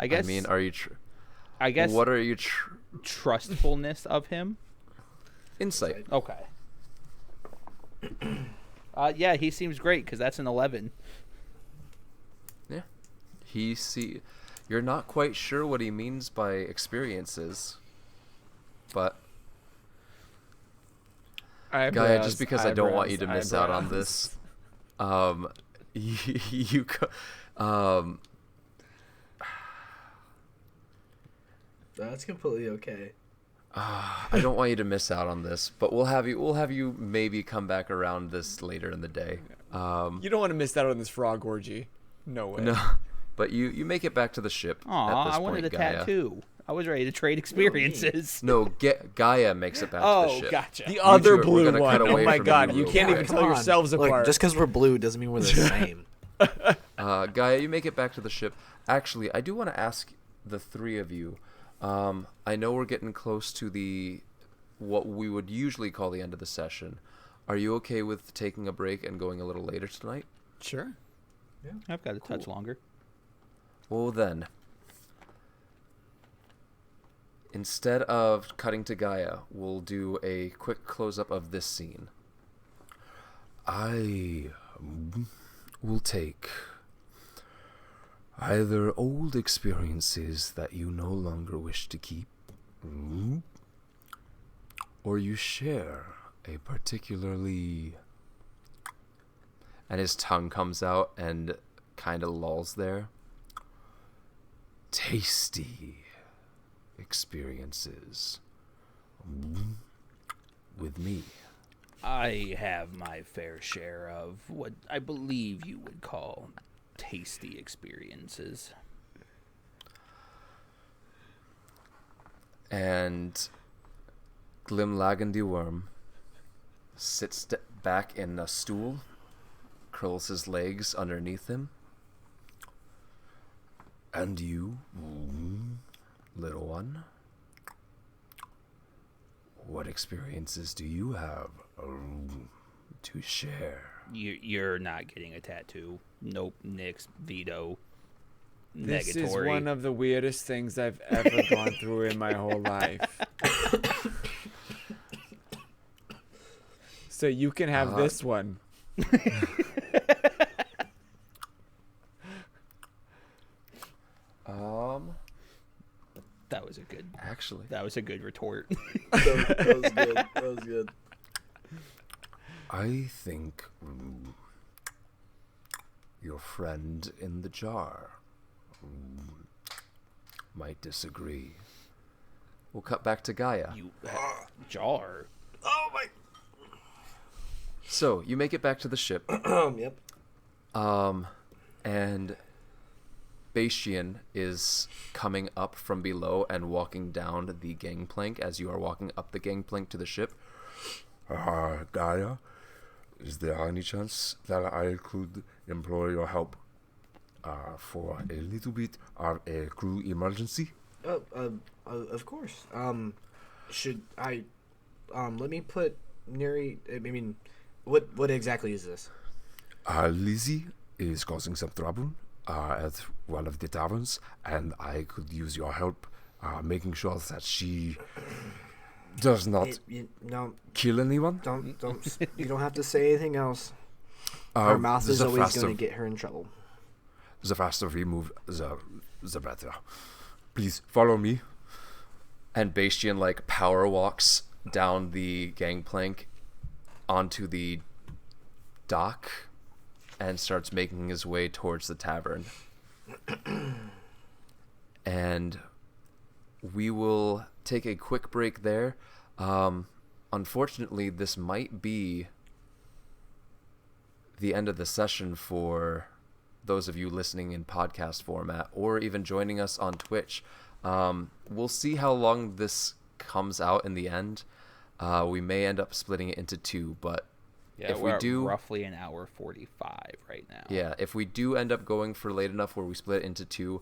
guess. I mean, are you? I guess. What are you? Trustfulness of him. Insight. Okay. Yeah, he seems great because that's an 11. Yeah. You're not quite sure what he means by experiences, but Gaia, just because I don't want you to miss out on this, That's completely okay. I don't want you to miss out on this, but we'll have you maybe come back around this later in the day. You don't want to miss out on this frog orgy. No way. No, but you make it back to the ship. Aw, at this I wanted point, a Gaia. tattoo. I was ready to trade experiences. No, Gaia makes it back to the Oh, ship. gotcha. The other we're blue gonna one. cut away Oh my from god, you real can't quick. even tell yourselves apart. Look, just because we're blue doesn't mean we're the same. Gaia, you make it back to the ship. Actually, I do want to ask the three of you. I know we're getting close to what we would usually call the end of the session. Are you okay with taking a break and going a little later tonight? Sure. I've got a touch longer. Well then, instead of cutting to Gaia, we'll do a quick close-up of this scene. I will take either old experiences that you no longer wish to keep, or you share a particularly... And his tongue comes out and kind of lolls there. Tasty experiences with me. I have my fair share of what I believe you would call tasty experiences. And Glimlagendewurm sits back in a stool, curls his legs underneath him. And you, little one, what experiences do you have to share? You're not getting a tattoo. Nope, nix, veto, This negatory. is one of the weirdest things I've ever gone through in my whole life. So you can have this one. That was a good actually. That was a good retort. That was good. That was good. I think your friend in the jar might disagree. We'll cut back to Gaia. You jar. Oh my. So you make it back to the ship. Yep. And Bastian is coming up from below and walking down the gangplank as you are walking up the gangplank to the ship. Gaia, is there any chance that I could employ your help for a little bit of a crew emergency? Of course. Should I, let me put Neri, I mean, what exactly is this? Lizzie is causing some trouble at one of the taverns, and I could use your help making sure that she does not No, kill anyone. don't, you don't have to say anything else. Her mouth is always going to get her in trouble. The faster we move, the better. Please follow me. And Bastian like power walks down the gangplank onto the dock and starts making his way towards the tavern. And we will take a quick break there. Unfortunately, this might be the end of the session for those of you listening in podcast format or even joining us on Twitch. We'll see how long this comes out in the end. We may end up splitting it into two, but Yeah, if we're we do roughly an hour 45 right now. Yeah, if we do end up going for late enough where we split it into two,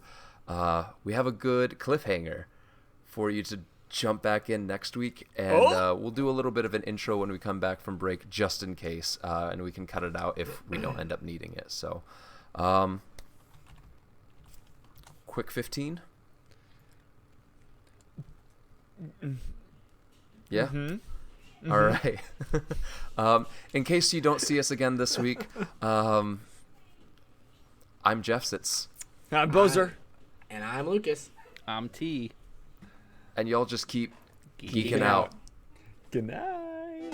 we have a good cliffhanger for you to jump back in next week, and we'll do a little bit of an intro when we come back from break, just in case, and we can cut it out if we don't end up needing it. So, quick 15. Yeah. Mm-hmm. All right. In case you don't see us again this week, I'm Jeff Sitz. I'm Boser. And I'm Lucas. I'm T. And y'all just keep geeking out. Good night.